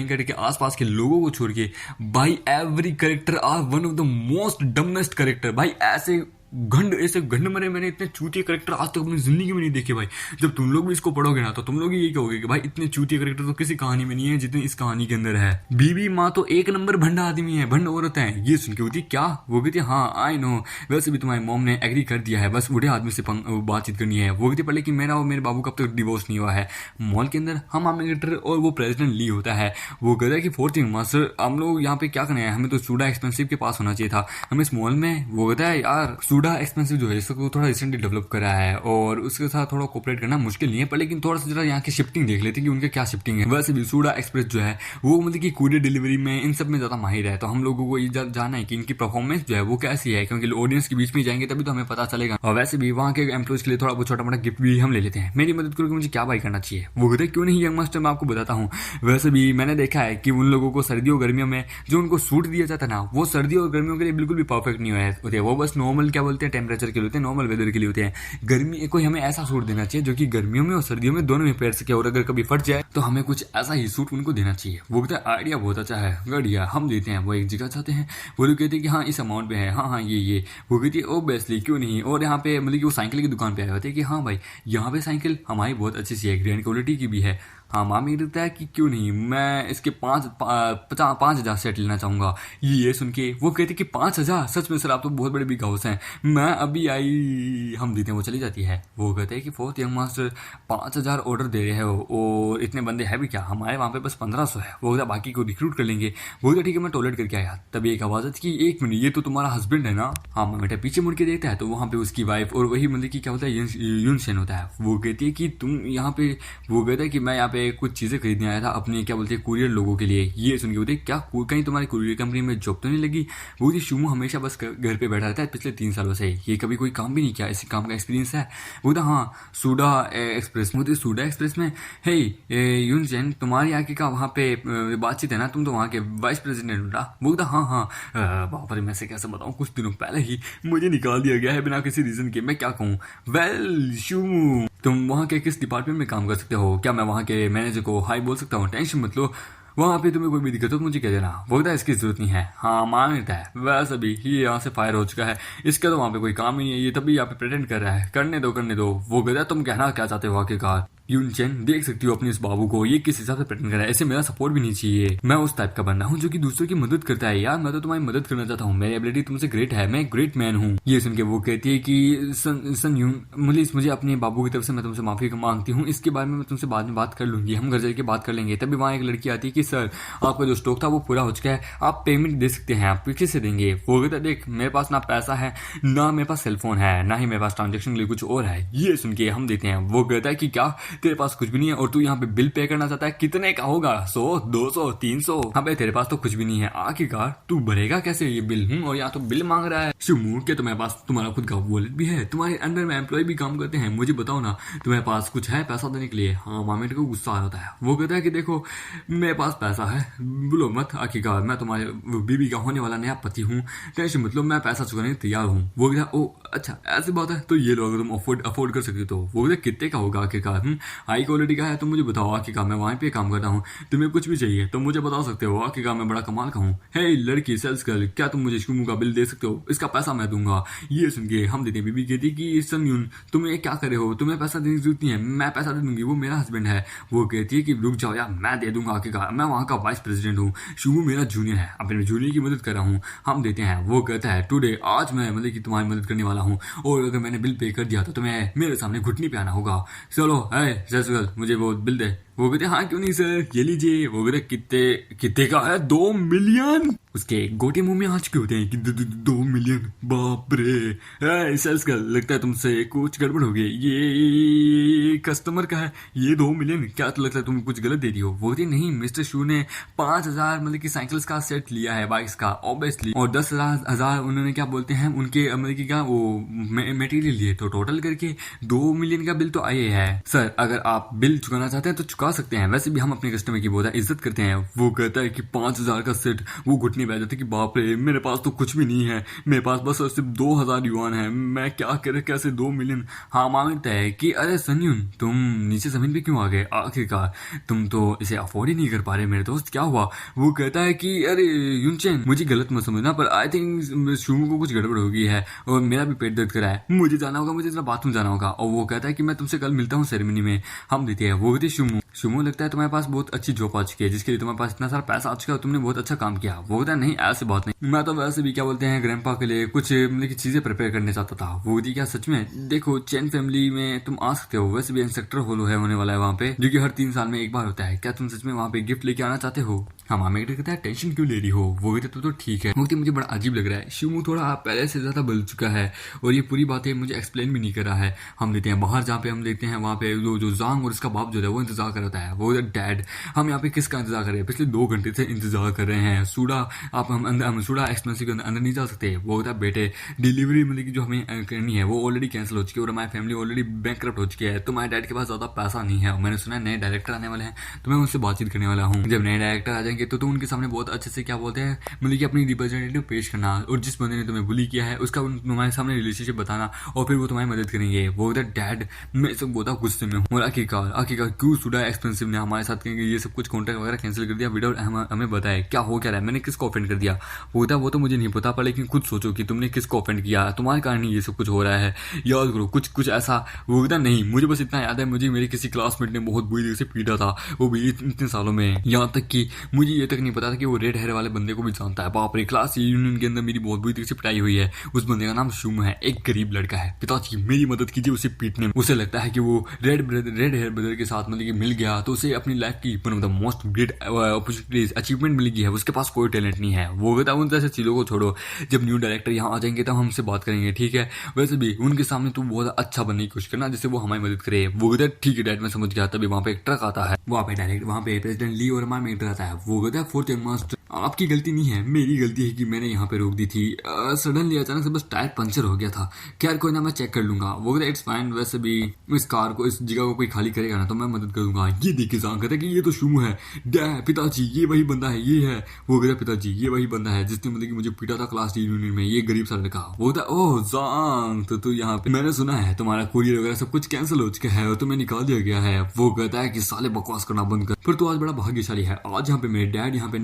कैरेक्टर के आसपास के लोगों को छोड़ के भाई every character are one of the most dumbest character. भाई ऐसे घंड मरे मैंने इतने चूतिए कैरेक्टर आज तक अपनी जिंदगी में नहीं देखे भाई। जब तुम लोग भी इसको पढ़ोगे ना तो तुम लोग यही कहोगे कि भाई इतने चूतिए कैरेक्टर तो किसी कहानी में नहीं है जितने इस कहानी के अंदर है। बीबी माँ तो एक नंबर भंड आदमी है, भंड औरत है। ये सुन के होती क्या? वो कहती है हाँ आई नो, वैसे भी तुम्हारी मॉम ने एग्री कर दिया है, बस बूढ़े आदमी से बातचीत करनी है। वो कहती पहले कि मेरा और मेरे बाबू का अब तक डिवोर्स नहीं हुआ है। मॉल के अंदर हम कैरेक्टर और वो प्रेसिडेंट ली होता है। वो कहता है कि फोर्थ थिंग मास्टर हम लोग यहाँ पे क्या करना है, हमें तो सूडा एक्सपेंसिव के पास होना चाहिए था, हम इस मॉल में। वो कहता है यार सूडा एक्सपेंसिव जो है इसको थोड़ा रिसेंटली डेवलप करा है और उसके साथ थोड़ा कोऑपरेट करना मुश्किल नहीं है, पर लेकिन थोड़ा सा जरा यहाँ की शिफ्टिंग देख लेते कि उनके क्या शिफ्टिंग है। वैसे भी सूडा एक्सप्रेस जो है वो मतलब कि कूरियर डिलीवरी में इन सब में ज्यादा माहिर है, तो हम लोगों को ये जानना है कि इनकी परफॉर्मेंस जो है वो कैसी है, क्योंकि ऑडियंस के बीच में जाएंगे तभी तो हमें पता चलेगा। और वैसे भी वहाँ के एम्प्लॉयज के लिए थोड़ा बहुत छोटा मोटा गिफ्ट भी हम ले लेते हैं। मेरी मदद करोगे, मुझे क्या बाई करना चाहिए? वो कहते क्यों नहीं यंग मास्टर, मैं आपको बताता हूँ। वैसे भी मैंने देखा है कि उन लोगों को सर्दियों गर्मियों में जो उनको सूट दिया जाता है ना, वो सर्दियों और गर्मियों के लिए बिल्कुल भी परफेक्ट नहीं होते, वो बस नॉर्मल क्या बोलते हैं टेम्परेचर के लिए होते हैं, नॉर्मल वेदर के लिए होते हैं। गर्मी कोई हमें ऐसा सूट देना चाहिए जो कि गर्मियों में और सर्दियों में दोनों में पहन सके, और अगर कभी फट जाए तो हमें कुछ ऐसा ही सूट उनको देना चाहिए। वो कहता है आइडिया बहुत अच्छा है, बढ़िया हम देते हैं। वो एक जगह चाहते हैं, वो लोग कहते हैं कि हाँ इस अमाउंट पे है, हाँ हाँ ये। वो कहती है ओबेसली क्यों नहीं। और यहाँ पे मतलब कि वो साइकिल की दुकान पे आए होते हैं कि हाँ भाई यहाँ पे साइकिल हमारी बहुत अच्छी सी है, ग्रैंड क्वालिटी की भी है। हाँ मामी कहता है कि क्यों नहीं, मैं इसके 5,000 सेट लेना चाहूंगा। ये सुन के वो कहते कि 5,000? सच में सर आप तो बहुत बड़े बिग हाउस हैं, मैं अभी आई, हम देते हैं। वो चली जाती है। वो कहते हैं कि फोर्थ यंग मास्टर 5,000 ऑर्डर दे रहे हो और इतने बंदे हैं भी क्या, हमारे वहाँ पे बस 1,500 है। वो कहता बाकी को रिक्रूट कर लेंगे। वो कहता ठीक है मैं टॉयलेट करके आया। तभी एक आवाज आती कि 1 मिनट ये तो तुम्हारा हस्बैंड है ना? हाँ मैं बेटा पीछे मुड़ के देखता है तो वहाँ पे उसकी वाइफ और वही मतलब कि क्या होता है यूनसेन होता है। वो कहती है कि तुम यहाँ पे, वो कहता है कि मैं यहाँ पे कुछ चीजें खरीदने आया था अपने क्या बोलते हैं कुरियर लोगों के लिए। ये सुन के बोलते क्या कहीं तुम्हारी कुरियर कंपनी में जॉब तो नहीं लगी? वो शुमू हमेशा बस घर पे बैठा रहता है पिछले 3 सालों से, ये कभी कोई काम भी नहीं किया, इसी काम का एक्सपीरियंस है? वो था हाँ सूडा एक्सप्रेस। मुझे सूडा एक्सप्रेस में हे यूनसेन तुम्हारी आके का वहाँ पे बातचीत है ना, तुम तो वहाँ के वाइस प्रेसिडेंट हो ना? वो था हाँ हाँ। बाप रे मैं से कैसे बताऊँ, कुछ दिनों पहले ही मुझे निकाल दिया गया है बिना किसी रीजन के। मैं क्या कहूँ। वेल शुमू तुम वहाँ के किस डिपार्टमेंट में काम कर सकते हो? क्या मैं वहाँ के मैनेजर को हाई बोल सकता हूँ? टेंशन मत लो, वहाँ पे तुम्हें कोई भी दिक्कत हो मुझे कह देना। वो कहता है इसकी जरूरत नहीं है। हाँ मानता है, वैसे भी ये यहाँ से फायर हो चुका है, इसका तो वहाँ पे कोई काम ही नहीं है, ये तभी यहाँ पे प्रेटेंड कर रहा है, करने दो। वो कहता है तुम कहना क्या चाहते हो आखिरकार? यूनचेन देख सकती हो अपने इस बाबू को, ये किस हिसाब से प्रेटेंड कर रहा है, ऐसे मेरा सपोर्ट भी नहीं चाहिए। मैं उस टाइप का बंदा हूँ जो कि दूसरों की मदद करता है। यार मैं तो तुम्हारी मदद करना चाहता हूँ, मेरी एबिलिटी तुमसे ग्रेट है, मैं एक ग्रेट मैन हूँ। ये सुन के वो कहती है कि सन यून मुझे अपने बाबू की तरफ से मैं तुमसे माफी मांगती हूँ, इसके बारे में मैं तुमसे बाद में बात कर लूंगी, हम घर जाके बात कर लेंगे। तभी वहाँ एक लड़की आती है कि सर आपका जो स्टॉक था वो पूरा हो चुका है, आप पेमेंट दे सकते हैं, आप पीछे से देंगे। वो कहता है देख मेरे पास ना पैसा है, ना मेरे पास सेलफोन है, ना ही मेरे पास ट्रांजेक्शन के लिए कुछ और है। ये सुन के हम देते हैं। वो कहता है कि क्या तेरे पास कुछ भी नहीं है और तू यहाँ पे बिल पे करना चाहता है, कितने का होगा? 100, 200, 300? हाँ भाई तेरे पास तो कुछ भी नहीं है, आखिरकार तू भरेगा कैसे ये बिल? और यहाँ तो बिल मांग रहा है। शुमू क्या तुम्हारे पास तुम्हारा खुद का वॉलेट भी है, तुम्हारे अंडर में एम्प्लॉय भी काम करते हैं, मुझे बताओ ना तुम्हारे पास कुछ है पैसा देने के लिए? हाँ मामी को गुस्सा आ जाता है। वो कहता है कि देखो मेरे पास पैसा है, बोलो मत, आखिरकार मैं तुम्हारे बीबी का होने वाला नया पति हूँ, टेंशन मतलब मैं पैसा चुकाने तैयार हूँ। वो कहता ओ अच्छा ऐसी बात है, तो ये लो अगर तुम अफोर्ड कर सकते हो तो। वो कहता कितने का होगा आखिरकार? हाई क्वालिटी का है तो मुझे बताओ आखिरकार मैं वहीं पे काम करता हूँ, तुम्हें कुछ भी चाहिए तो मुझे बता सकते हो, आखिरकार मैं बड़ा कमाल का हूँ। हे लड़की सेल्स गर्ल, क्या तुम मुझे शुमू का बिल दे सकते हो? इसका पैसा मैं दूंगा। ये सुन के हम देते बीबी कहती कि सनयून तुम ये क्या करे हो, तुम्हें पैसा देने की जरूरत नहीं है, मैं पैसा दे दूंगी, वो मेरा हस्बैंड है। वो कहती है कि रुक जाओ यार, मैं दे दूंगा, आखिरकार मैं वहाँ का वाइस प्रेसिडेंट हूँ, शुमू मेरा जूनियर है, अपने जूनियर की मदद कर रहा हूँ, हम देते हैं। वो कहता है टुडे, आज मैं मतलब कि तुम्हारी मदद करने वाला हूँ, और अगर मैंने बिल पे कर दिया तो तुम्हें मेरे सामने घुटनी पे आना होगा। चलो है सेल्स गर्ल, मुझे वो बिल दे। वो कहते हाँ क्यों नहीं सर, ये लीजिए। वो कहते कितने कितने का है? 2 मिलियन। उसके गोटे मुंह में आ चुके होते हैं कि 2 मिलियन, बाप रे। सेल्स गर्ल, लगता है तुमसे कुछ गड़बड़ हो गई, ये कस्टमर का है, ये 2 मिलियन क्या तो लगता है तुम कुछ गलत दे दी हो। वो कहती नहीं मिस्टर शू ने 5,000 मतलब कि साइकिल्स का सेट लिया है, बाइक्स का ऑब्वियसली, और 10,000 उन्होंने क्या बोलते हैं उनके मतलब कि क्या वो मटेरियल लिए, तो टोटल करके 2 मिलियन का बिल तो आए है। सर अगर आप बिल चुकाना चाहते हैं तो चुका सकते हैं, वैसे भी हम अपने कस्टमर की बहुत इज्जत करते हैं। वो कहता है कि 5,000 का सेट, वो घुटने बैठ जाते कि बाप रे मेरे पास तो कुछ भी नहीं है, मेरे पास बस सिर्फ 2,000 युआन है, मैं क्या करे कैसे 2 मिलियन। हाँ मांगता है कि अरे सनयून तुम नीचे जमीन पे क्यों आ गए, आखिरकार तुम तो इसे अफोर्ड ही नहीं कर पा रहे मेरे दोस्त, क्या हुआ। वो कहता है कि अरे यूनचेन मुझे गलत मत समझना, पर आई थिंक शुमू को कुछ गड़बड़ हो गई है और मेरा भी पेट दर्द करा है, मुझे जाना होगा, मुझे जरा बाथरूम जाना होगा। और वो कहता है कि मैं तुमसे कल मिलता हूँ सेरेमनी में, हम देते हैं। वो कहती शुमू लगता है तुम्हारे पास बहुत अच्छी जॉब आ चुकी है, जिसके लिए तुम्हारे पास इतना सारा पैसा आ चुका है, तुमने बहुत अच्छा काम किया। वो कहता है नहीं ऐसी बात नहीं, मैं तो वैसे भी क्या बोलते हैं ग्रैंडपा के लिए कुछ मतलब की चीजें प्रिपेयर करने चाहता था। वो कहती क्या सच में? देखो चैन फैमिली में तुम आ सकते हो, वैसे भी इंस्पेक्टर होलो है होने वाला है वहाँ पे, जो कि हर 3 साल में एक बार होता है, क्या तुम सच में वहाँ पे गिफ्ट लेके आना चाहते हो? हाँ मामा कहता है टेंशन क्यों ले रही हो। वो कहते तो ठीक है। मुझे बड़ा अजीब लग रहा है, शिमू थोड़ा पहले से ज्यादा बदल चुका है और ये पूरी बातें मुझे एक्सप्लेन भी नहीं कर रहा है। हम देते हैं बाहर, जहाँ पे हम देखते हैं वहाँ पे जो जांग और उसका बाप जो है वो इंतजार कर रहा है। वो डैड, हम यहाँ पे किसका इंतजार कर रहे हैं? पिछले 2 घंटे से इंतजार कर रहे हैं। सूडा आप हम सूडा एक्सपेंसिव के अंदर नहीं जा सकते। वो कहता है बेटे डिलीवरी मतलब की जो हमें करनी है वो ऑलरेडी कैंसिल हो चुकी है और हमारी फैमिली ऑलरेडी बैंकरप्ट हो चुकी है, तो हमारे डैड के पास ज्यादा पैसा नहीं है। मैंने सुना है नए डायरेक्टर आने वाले हैं, तो मैं उनसे बातचीत करने वाला हूँ। जब नए डायरेक्टर आ जाएंगे तो उनके सामने बहुत अच्छे से क्या बोलते हैं मतलब कि अपनी रिप्रेजेंटेटिव पेश करना, और जिस बंदे ने तुम्हें बुली किया है उसका तुम्हारे सामने रिलेशनशिप बताना, और फिर वो तुम्हारी मदद करेंगे। वो कहता है डैड मैं सब बहुत गुस्से में हूँ, और आखिरकार क्यों सूडा एक्सपेंसिव ने हमारे साथ ये सब कुछ कॉन्ट्रैक्ट वगैरह कैंसिल कर दिया, विदाउट हमें बताए क्या हो क्या रहा है, मैंने किसको ऑफेंड कर दिया। वो था वो तो मुझे नहीं पता, पर लेकिन खुद सोचो कि तुमने किसको ऑफेंड किया, तुम्हारे कारण ही ये सब कुछ हो रहा है, याद करो कुछ ऐसा। वो कहता नहीं मुझे बस इतना याद है, मुझे मेरे किसी क्लासमेट ने बहुत बुरी तरह से पीटा था, वो भी इतने सालों में, यहाँ तक कि मुझे ये तक नहीं पता था कि वो रेड हेयर वाले बंदे को भी जानता है। बाप रे, क्लास यूनियन के अंदर मेरी बहुत बुरी तरह से पिटाई हुई है। उस बंदे का नाम शुम है, एक गरीब लड़का है। पिताजी मेरी मदद कीजिए उसे पीटने में। उसे लगता है कि वो रेड हेयर ब्रदर के साथ मतलब कि मिल गया तो उसे अपनी लाइफ की one of the most great opportunities achievement मिल गई है, उसके पास कोई टैलेंट नहीं है। वो कहता है उन जैसे चीजों को छोड़ो, जब न्यू डायरेक्टर यहाँ आ जाएंगे तब हमसे बात करेंगे, ठीक है? वैसे भी उनके सामने तू बहुत अच्छा बनने की कोशिश करना जिससे वो हमारी मदद करे। वो कहता है ठीक है डैड मैं समझ गया। तभी वहाँ पे एक ट्रक आता है, वहाँ पे प्रेसिडेंट ली और हमारा मेटर आता है। वो कहता है फोर्थ मास्टर आपकी गलती नहीं है, मेरी गलती है कि मैंने यहाँ पे रोक दी थी, सडनली अचानक से बस टायर पंचर हो गया था। खैर कोई ना, मैं चेक कर लूंगा। वो कहता है इट्स फाइन, वैसे भी इस कार को इस जगह को कोई खाली करेगा ना तो मैं मदद करूंगा। ये देखिए जान कहता है कि ये तो शुमू है। पिताजी ये वही बंदा है, ये है। वो कहता है पिताजी ये वही बंदा है जिसने मतलब कि मुझे पीटा था क्लास यूनियन में, ये गरीब सा लड़का। वो कहता है ओह जांग, तो तू यहाँ पे, मैंने सुना है तुम्हारा कुरियर वगैरह सब कुछ कैंसिल हो चुका है और तुम्हें निकाल दिया गया है। वो कहता है कि साले बकवास करना बंद कर, पर तू आज बड़ा भाग्यशाली है। आज यहाँ पे मेरे डैड यहाँ पे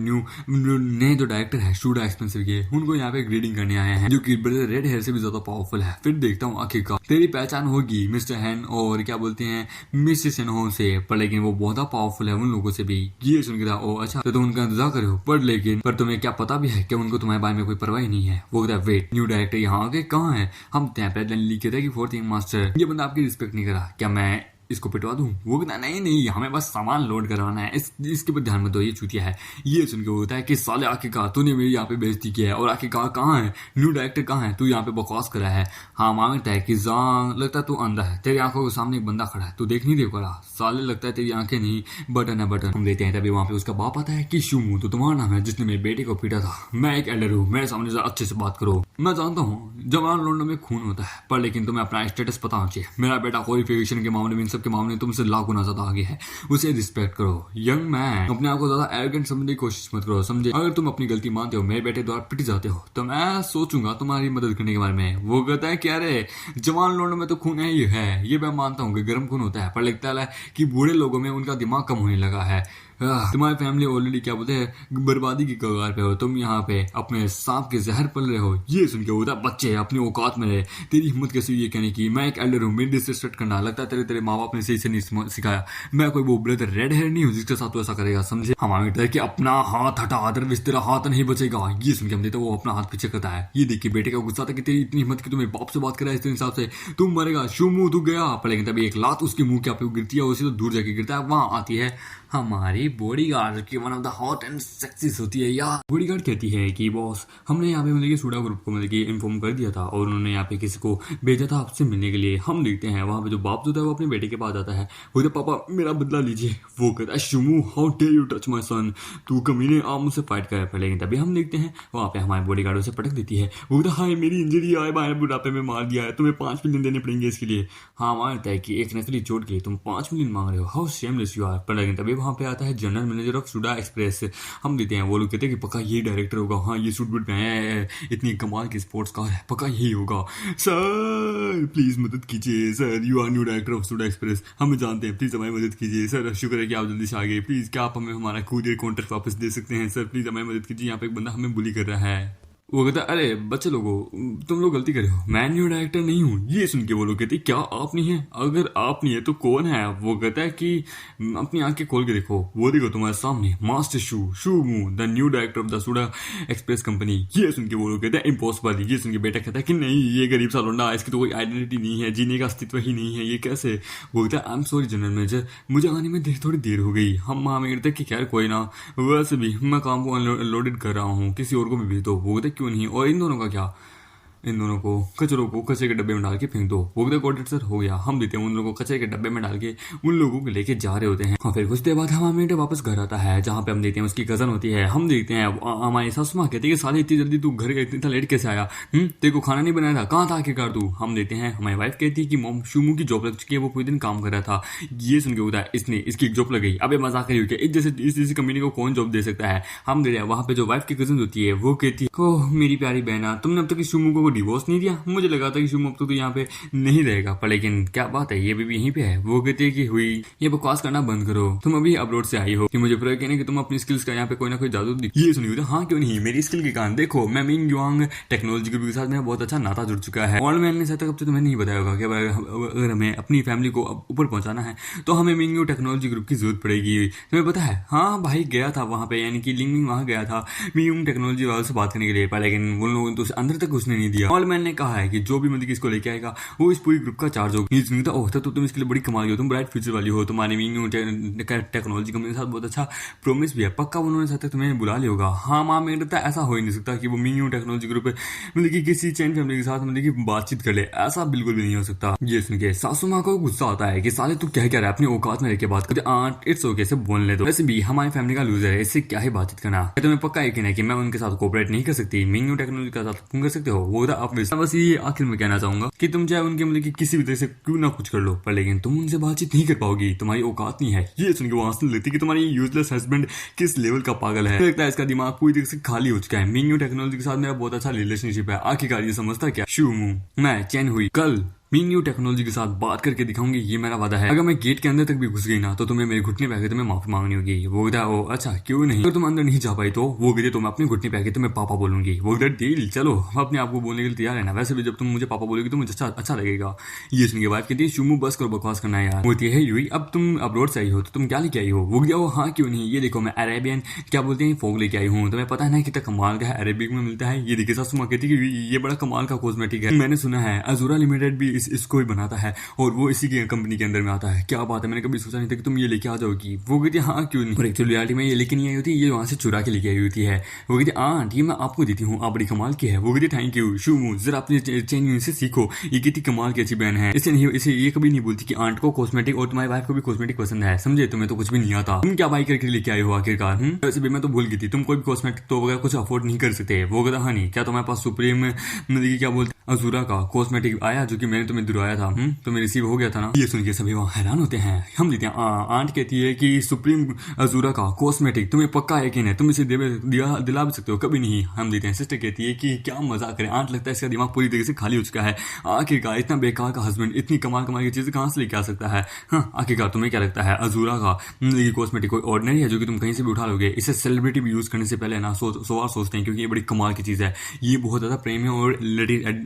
नए जो डायरेक्टर है शूडा एक्सपेंसिव के, उनको यहाँ पे ग्रेडिंग करने आए हैं, जो कि रेड हेयर से भी ज्यादा पावरफुल है। फिर देखता हूँ आखिरकार तेरी पहचान होगी मिस्टर हैन और क्या बोलते हैं मिसेस सेनहो से, पर लेकिन वो बहुत पावरफुल है उन लोगों से भी। ये सुन के था ओ अच्छा तो तुम उनका इंतजार करो, पर तुम्हें क्या पता भी है कि उनको तुम्हारे बारे में कोई परवाह नहीं है। वो कहता है वेट, न्यू डायरेक्टर यहाँ आगे कहाँ है? हम प्रेसिडेंट लिखे थे कि फोर्थ मास्टर, ये बंदा आपकी रिस्पेक्ट नहीं करा, क्या मैं इसको पिटवा दूं? वो कहता नहीं हमें बस सामान लोड करवाना है, इसके पर ध्यान मत दो, ये चूतिया है। ये सुन के होता है कि साले आखिरकार तूने मेरी यहाँ पे बेइज्जती किया है, और आखिरकार कहाँ है न्यू डायरेक्टर, कहाँ है तू? यहाँ पे बकवास करा है। हाँ मांगता है कि जांग लगता है तू अंधा है, तेरी आंखों के सामने एक बंदा खड़ा है, तू देख नहीं देख रहा। साले लगता है तेरी आंखें नहीं बटन है बटन। हम देते हैं तभी वहाँ पे उसका बाप आता है कि शुमू तो तुम्हारा नाम है जिसने मेरे बेटे को पीटा था, मैं एक एल्डर हूँ, मेरे सामने अच्छे से बात करो। मैं जानता हूँ जवान लौंडों में खून होता है, पर लेकिन तुम्हें अपना स्टेटस पता होना चाहिए। मेरा बेटा क्वालिफिकेशन के मामले में, इन सब के मामले में तुमसे लाख गुना ज्यादा आगे है, उसे रिस्पेक्ट करो। यंग मैन, अपने आप को ज्यादा एरोगेंट समझने की कोशिश मत करो, समझे। अगर तुम अपनी गलती मानते हो, मेरे बेटे द्वारा पिट जाते हो, तो मैं सोचूंगा तुम्हारी मदद करने के बारे में। वो कहता है क्या रे, जवान लौंडों में तो खून है ही है, ये मैं मानता हूँ कि गर्म खून होता है, पर लगता है कि बूढ़े लोगों में उनका दिमाग कम होने लगा है। तुम्हारी फैमिली ऑलरेडी क्या बोलते हैं बर्बादी की कगार पे हो, तुम यहाँ पे अपने सांप के जहर पल रहे हो। ये सुन के होता है बच्चे अपनी औकात में रहे, तेरी हिम्मत कैसी ये कहने की मैं एक एल्डर हूँ, मेरी डिसरिस्पेक्ट करना। लगता है तेरे माँ बाप ने सही से नहीं सिखाया। मैं कोई वो ब्रदर रेड हेयर नहीं हूँ जिसके साथ तो ऐसा करेगा, समझे। हमारा बेटा है कि अपना हाथ हटा, अदरवाइज तेरा हाथ नहीं बचेगा। ये सुन के हम देते वो अपना हाथ पीछे करता है। ये देखिए बेटे का गुस्सा था कि तेरी इतनी हिम्मत की तुम्हें बाप से बात करा, इस हिसाब से तुम मरेगा। शुमू तू गया, पर लेकिन तभी एक लात उसके मुंह के आप गिरती है, उसी तो दूर जाके गिरता है। वहां आती है हमारी बॉडीगार्ड की one of the hot and sexies होती है यार। बॉडीगार्ड कहती है कि बॉस हमने यहाँ पे मतलब कि सूडा ग्रुप को मतलब कि इन्फॉर्म कर दिया था और उन्होंने यहाँ पे किसी को भेजा था आपसे मिलने के लिए। हम देखते हैं वहां पे जो बाप होता है वो अपने बेटे के पास आता है, वो पापा मेरा बदला लीजिए। वो कहता है Shumu how dare you touch my son, तू कमीने आप मुझसे फाइट कर पड़े। लेकिन तभी हम देखते हैं वहां पे हमारी बॉडीगार्ड उसे पटक देती है। वो कहता हाय मेरी इंजरी आए भाई बुढ़ापे में मार दिया है, तुम्हें 5 मिलियन देने पड़ेंगे इसके लिए। हाँ मानता है कि एक नकली चोट के लिए तुम 5 मिलियन मांग रहे हो, हाउ शेमलेस यू आर। पर लेकिन तभी वहां पे आता है general manager of Suda express. हम देते हैं, वो लोग कहते हैं कि पक्का ये डायरेक्टर होगा, हाँ ये सूट बूट में है, इतनी कमाल की स्पोर्ट्स कार है, पक्का यही होगा। सर प्लीज मदद कीजिए sir, you are new director of Suda express, हम जानते हैं, प्लीज हमारी मदद कीजिए सर। शुक्र है कि आप जल्दी से आ गए, प्लीज क्या आप हमें हमारा खुद कॉन्ट्रैक्ट वापस दे सकते हैं सर, प्लीज हमारी मदद कीजिए, यहाँ पे एक बंदा हमें बुली कर रहा है। वो कहता है अरे बच्चे लोगो तुम लोग गलती कर रहे हो, मैं न्यू डायरेक्टर नहीं हूँ। ये सुन के वो लोग कहते क्या आप नहीं है, अगर आप नहीं है तो कौन है। वो कहता है कि अपनी आंखें खोल के देखो, वो देखो तुम्हारे सामने master Shumu the new director of the Suda express company. ये सुन के वो लोग कहते हैं इम्पॉसिबल। ये सुन के बेटा कहता है कि नहीं ये गरीब सा लौंडा, इसकी तो कोई आइडेंटिटी नहीं है, जीने का अस्तित्व ही नहीं है, ये कैसे। वो कहता है I am sorry general manager, मुझे आने में थोड़ी देर हो गई। हम वहां में कहते कि खैर कोई ना, वैसे भी मैं काम को अनलोडेड कर रहा हूँ, किसी और को भी भेज दो। वो कहते क्यों नहीं, और इन दोनों का क्या, इन दोनों को कचरों को कचरे के डब्बे में डाल के फेंक दो। वो कहते कोडेड सर हो गया। हम देते हैं उन लोगों को कचरे के डब्बे में डाल के उन लोगों को लेके जा रहे होते हैं। हाँ फिर कुछ देर बाद हमारा बेटा वापस घर आता है, जहाँ पे हम देखते हैं उसकी कजन होती है। हम देखते हैं हमारी सासू माँ कहती है साले इतनी जल्दी तू घर इतना लेट कैसे आया, तेरे को खाना नहीं बनाया था, कहाँ था आखिरकार तू। हम देखते हैं हमारी वाइफ कहती है कि मोम शुमू की जॉब लग चुकी है, वो पूरे दिन काम कर रहा था। ये सुन के होता है इसने इसकी एक जॉब लग गई, अबे मजाक करी हुई, इस जैसी कंपनी को कौन जॉब दे सकता है। हम दे रहे हैं वहां पे जो वाइफ की कजन होती है, वो कहती है ओह मेरी प्यारी बहना, तुमने अब तक शुमू को डिवोर्स नहीं दिया, मुझे लगा था कि शुमू अब तो यहाँ पे नहीं रहेगा, पर लेकिन क्या बात है ये भी यहीं पे है। वो कहती है कि हुई ये बकवास करना बंद करो, तुम अभी अब्रॉड से आई हो, कि मुझे पूरा कहने कि तुम अपनी स्किल्स का यहाँ पे कोई ना कोई जादू दिख। ये सुनी हुई हाँ क्यों नहीं, मेरी स्किल के कारण देखो मैं मिंग युआंग टेक्नोलॉजी ग्रुप के साथ मेरा बहुत अच्छा नाता जुड़ चुका है। और मैंने शायद तक अब तो तुम्हें नहीं बताया होगा कि अगर हमें अपनी फैमिली को ऊपर पहुंचाना है तो हमें मिंग यू टेक्नोलॉजी ग्रुप की जरूरत पड़ेगी। तुम्हें पता है हाँ भाई गया था वहां पे, यानी कि लिंग वहां गया था मिंग टेक्नोलॉजी वालों से बात करने के लिए, पर लेकिन उन लोगों ने तो अंदर तक उसने नहीं दिया। और मैंने कहा है कि जो भी मतलब इसको लेके आएगा वो इस पूरी ग्रुप का चार्ज होगा। ओह तो तुम इसके लिए बड़ी कमाल हो, तुम ब्राइट फ्यूचर वाली हो, तुम्हारी टेक्नोलॉजी कंपनी के साथ बहुत अच्छा प्रॉमिस भी है, पक्का उन्होंने साथ तुम्हें बुला लिया होगा। हाँ माँ मेरे लगता है ऐसा हो ही नहीं सकता कि वो मिंग टेक्नोलॉजी ग्रुप मतलब कि किसी चैन फैमिली के साथ मतलब कि बातचीत कर ले, ऐसा बिल्कुल भी नहीं हो सकता। ये सुन के सासू माँ को गुस्सा आता है कि साले तू क्या कह रहा है, अपनी औकात में रह के बात करते, इट्स ओके से बोल ले दो, वैसे भी हमारी फैमिली का लूजर है, इससे क्या ही बातचीत करना। तुम्हें पक्का यकीन है कि मैं उनके साथ कोऑपरेट नहीं कर सकती, मिंग टेक्नोलॉजी के साथ तुम कर सकते हो। वो बस ये आखिर में कहना चाहूंगा कि तुम चाहे उनके मतलब कि किसी भी तरह से क्यों ना कुछ कर लो, पर लेकिन तुम उनसे बातचीत नहीं कर पाओगी, तुम्हारी औकात नहीं है। ये सुन के वो हंसने लगती कि तुम्हारी यूजलेस हस्बैंड किस लेवल का पागल है। लगता है इसका दिमाग पूरी तरह से खाली हो चुका है। मिंग टेक्नोलॉजी के साथ मेरा बहुत अच्छा रिलेशनशिप है, आखिरकार ये समझता क्या शुमू मैं चैन हुई कल मिंग यू टेक्नोलॉजी के साथ बात करके दिखाऊंगी, ये मेरा वादा है। अगर मैं गेट के अंदर तक भी घुस गई ना तो तुम्हें मेरे घुटने पे आके तुम्हें माफी मांगनी होगी। वो कहता है अच्छा क्यों नहीं, अगर तुम अंदर नहीं जा पाई तो वो कहते तुम अपने घुटने पे आके तुम्हें पापा बोलूंगी। वो कहता डील चलो अपने आप को बोलने के लिए तैयार है ना, वैसे भी जब तुम मुझे पापा बोलोगी तो मुझे अच्छा लगेगा। ये सुन के वाइफ कहती है शुमू बस करो बकवास करना है यार। होती है यूही अब तुम अब्रॉड से आई हो तो तुम क्या लेके आई हो। वो गया हाँ क्यों नहीं, ये देखो मैं अरेबियन क्या बोलते हैं फोग लेके आई हूँ, तुम्हें पता है ना कितना कमाल का है, अरेबिक में मिलता है। ये देखिए सासू माँ कहती है ये बड़ा कमाल का कॉस्मेटिक है, मैंने सुना है अजूरा लिमिटेड भी इसको ही बनाता है और वो इसी की कंपनी के अंदर में आता है। क्या बात है, मैंने कभी सोचा नहीं था कि तुम ये लेके आ जाओगी। वो कहती है हाँ क्यों नहीं, और एक्चुअली रियलिटी में ये लेके नहीं आई होती, ये वहाँ से चुरा के लेके आई होती है। वो कहती है आंट ये मैं आपको देती हूँ, आप बड़ी कमाल की है। वो कहती है थैंक यू शुमू, जरा अपने चेंज से सीखो, ये कितनी कमाल की अच्छी बहन है। इसे ये कभी नहीं बोलती कि आंट को कॉस्मेटिक और तुम्हारी वाइफ को भी कॉस्मेटिक पसंद है, समझे। तुम्हें तो कुछ भी नहीं आता, तुम क्या बाई करके लेके आए हो आखिरकार। वैसे भी मैं तो भूल गई थी, तुम कोई भी कॉस्मेटिक तो वगैरह कुछ अफोर्ड नहीं कर सकते। वो कहता हाँ नहीं, क्या तुम्हारे पास सुप्रीम मतलब कि क्या बोलते अजूरा का कॉस्मेटिक आया जो कि मैंने तुम्हें दिलवाया था, तुम्हें रिसीव हो गया था ना। ये सुन के सभी वहाँ हैरान होते हैं। हम लेते हैं आंट कहती है कि सुप्रीम अजूरा का कॉस्मेटिक तुम्हें पक्का यकीन है, तुम इसे दिला भी सकते हो, कभी नहीं। हम लेते हैं सिस्टर कहती है कि क्या मजाक करें। आंट लगता है इसका दिमाग पूरी तरीके से खाली हो चुका है। आखिरकार इतना बेकार का हस्बैंड इतनी कमाल कमाल की चीजें कहाँ से लेके आ सकता है। हाँ आखिरकार तुम्हें क्या लगता है अजूरा का कॉस्मेटिक कोई ऑर्डिनरी है जो कि तुम कहीं से भी उठा लोगे। इसे सेलिब्रिटी भी यूज करने से पहले ना सो बार सोचते हैं, क्योंकि ये बड़ी कमाल की चीज है। ये बहुत ज्यादा प्रीमियम और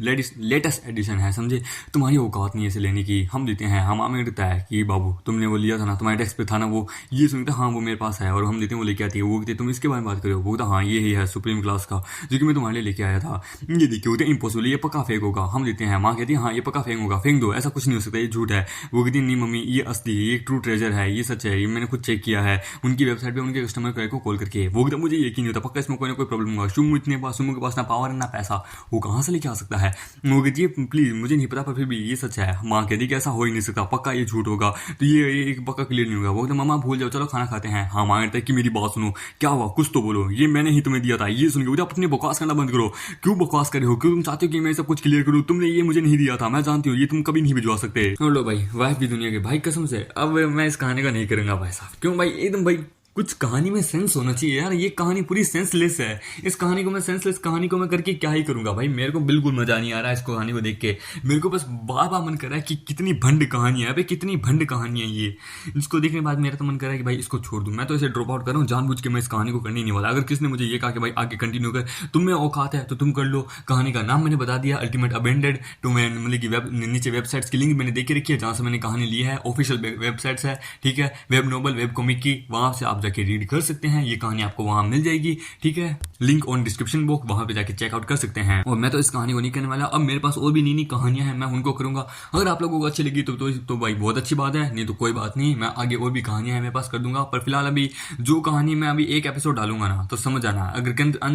लेटेस्ट एडिशन है, समझे। तुम्हारी औकात नहीं है इसे लेने की। हम देते हैं, हम हमें कहता है कि बाबू तुमने वो लिया था ना, तुम्हारे डेस्क पे था ना वो। ये सुनते हाँ वो मेरे पास है, और हम देते हैं वो लेके आती है। वो कहते तुम इसके बारे में बात करो। वो कहता हाँ ये ही है सुप्रीम क्लास का जो कि मैं तुम्हारे लिए लेके आया था। ये देखिए होते इम्पॉसिबल, ये पक्का फेक होगा। हम देते हैं, माँ कहती है हाँ ये पक्का फेक होगा, फेंक दो, ऐसा कुछ नहीं हो सकता, ये झूठ है। वो कहती नहीं मम्मी ये असली है, ये ट्रू ट्रेजर है, ये सच है, ये मैंने खुद चेक किया है उनकी वेबसाइट पे उनके कस्टमर केयर को कॉल करके। वो कहता मुझे यकीन नहीं होता, पक्का इसमें कोई ना कोई प्रॉब्लम होगा। शुमू के पास ना पावर ना पैसा, वो कहाँ से लेके आ सकता है। वो कहती है प्लीज मुझे नहीं पता पर फिर भी ये सच है। माँ कहती कि ऐसा हो ही नहीं सकता, पक्का ये झूठ होगा, तो ये एक पक्का क्लियर नहीं होगा। वो कहता मामा भूल जाओ, चलो खाना खाते हैं। हाँ माँ कहता है कि मेरी बात सुनो, क्या हुआ कुछ तो बोलो, ये मैंने ही तुम्हें दिया था। ये सुन के अपनी बकवास करना बंद करो। क्यों बकवास कर रहे हो, क्यों तुम चाहते हो कि मैं सब कुछ क्लियर करूँ। तुमने ये मुझे नहीं दिया था, मैं जानती हूँ, ये तुम कभी नहीं भिजवा सकते। लो भाई वाइफ भी दुनिया के भाई कसम से अब मैं इस कहानी का नहीं करूंगा भाई साहब। क्यों भाई, एकदम भाई कुछ कहानी में सेंस होना चाहिए यार। ये कहानी पूरी सेंसलेस है। इस कहानी को मैं सेंसलेस कहानी को मैं करके क्या ही करूंगा भाई। मेरे को बिल्कुल मजा नहीं आ रहा है इस कहानी को देख के। मेरे को बस बार बार मन कर रहा है कि कितनी भंड कहानियां है, कितनी भंड कहानियां ये। इसको देखने के बाद मेरा तो मन कर रहा है कि भाई इसको छोड़ दूं। मैं तो इसे ड्रॉप आउट कर रहा हूँ जानबूझ के। मैं इस कहानी को करनी नहीं वाला। अगर किसने मुझे ये कहा कि भाई आगे कंटिन्यू कर, तुम में औकात है तो तुम कर लो। कहानी का नाम मैंने बता दिया, अल्टीमेट अबेंडेड। तो मैं मतलब कि नीचे वेबसाइट्स की लिंक मैंने देखे रखी है जहां से मैंने कहानी ली है। ऑफिशियल वेबसाइट्स है, ठीक है, वेब नोबल, वेब कॉमिक की, वहां से आप जाके रीड कर सकते हैं। ये कहानी आपको वहां मिल जाएगी, ठीक है। लिंक ऑन डिस्क्रिप्शन बॉक्स, वहां पे जाके चेकआउट कर सकते हैं। और मैं तो इस कहानी को नहीं करने वाला। अब मेरे पास और भी नई कहानियां हैं, मैं उनको करूंगा। अगर आप लोगों को अच्छी लगी तो भाई बहुत अच्छी बात है, नहीं तो कोई बात नहीं, मैं आगे और भी कहानियां मेरे पास कर दूंगा। पर फिलहाल अभी जो कहानी मैं अभी एक एपिसोड डालूंगा ना, तो समझ आना। अगर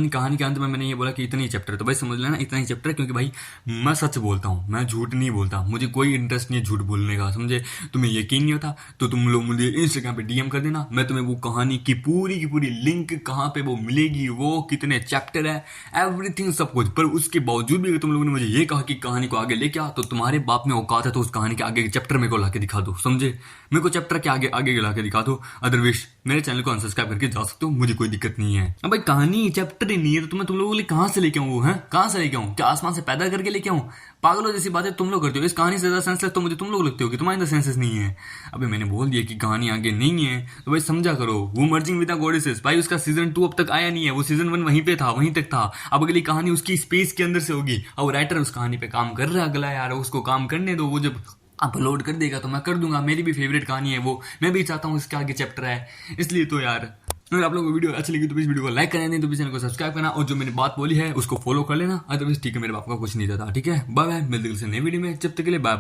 कहानी के अंत में मैंने ये बोला कि इतनी चैप्टर, तो भाई समझ लेना इतना ही चैप्टर, क्योंकि भाई मैं सच बोलता हूँ, मैं झूठ नहीं बोलता। मुझे कोई इंटरेस्ट नहीं है झूठ बोलने का, समझे। तुम्हें यकीन नहीं होता तो तुम लोग मुझे इंस्टाग्राम पे डीएम कर देना। मैं तुम्हें वो कहानी की पूरी लिंक कहाँ पे वो मिलेगी, वो कितने चैप्टर है, एवरीथिंग सब कुछ। पर उसके बावजूद भी अगर तुम लोगों ने मुझे ये कहा कि कहानी को आगे लेके आ, तो तुम्हारे बाप में औकात है तो उस कहानी के आगे चैप्टर मेरे को लाके दिखा दो, समझे। मेरे को चैप्टर के आगे लाके दिखा दो। अदरवाइज मेरे चैनल को अनसब्सक्राइब करके जा सकते हो, मुझे कोई दिक्कत नहीं है। अब भाई कहानी चैप्टर ही नहीं है तो तुम लोगों के लिए कहां से लेके आऊं, कहां से लेके आऊं? क्या आसमान से पैदा करके लेके आऊं? पागलों जैसी बातें तुम लोग करते हो। इस कहानी से ज्यादा सेंसलेस तो मुझे तुम लोग लगते हो कि तुम्हारे अंदर सेंसेस नहीं है। अबे मैंने बोल दिया कि कहानी आगे नहीं है तो भाई समझा करो। वो मर्जिंग विद द गॉडेसेस, भाई उसका सीजन 2 अब तक आया नहीं है। वो सीजन 1 वहीं पे था, वहीं तक था। अब अगली कहानी उसकी स्पेस के अंदर से होगी। अब राइटर उस कहानी पे काम कर रहा है अगला, यार उसको काम करने दो। वो जब अपलोड कर देगा तो मैं कर दूंगा। मेरी भी फेवरेट कहानी है वो, मैं भी चाहता हूँ इसके आगे चैप्टर है। इसलिए तो यार अगर आप लोगों को वीडियो अच्छी लगी तो इस वीडियो को लाइक करना, नहीं तो चैनल को सब्सक्राइब करना, और जो मैंने बात बोली है उसको फॉलो कर लेना। अदरवाइज ठीक है, मेरे बाप का कुछ नहीं था, ठीक है। बाय बाय, मिलते हैं नई वीडियो में, जब तक के लिए बाय बाय।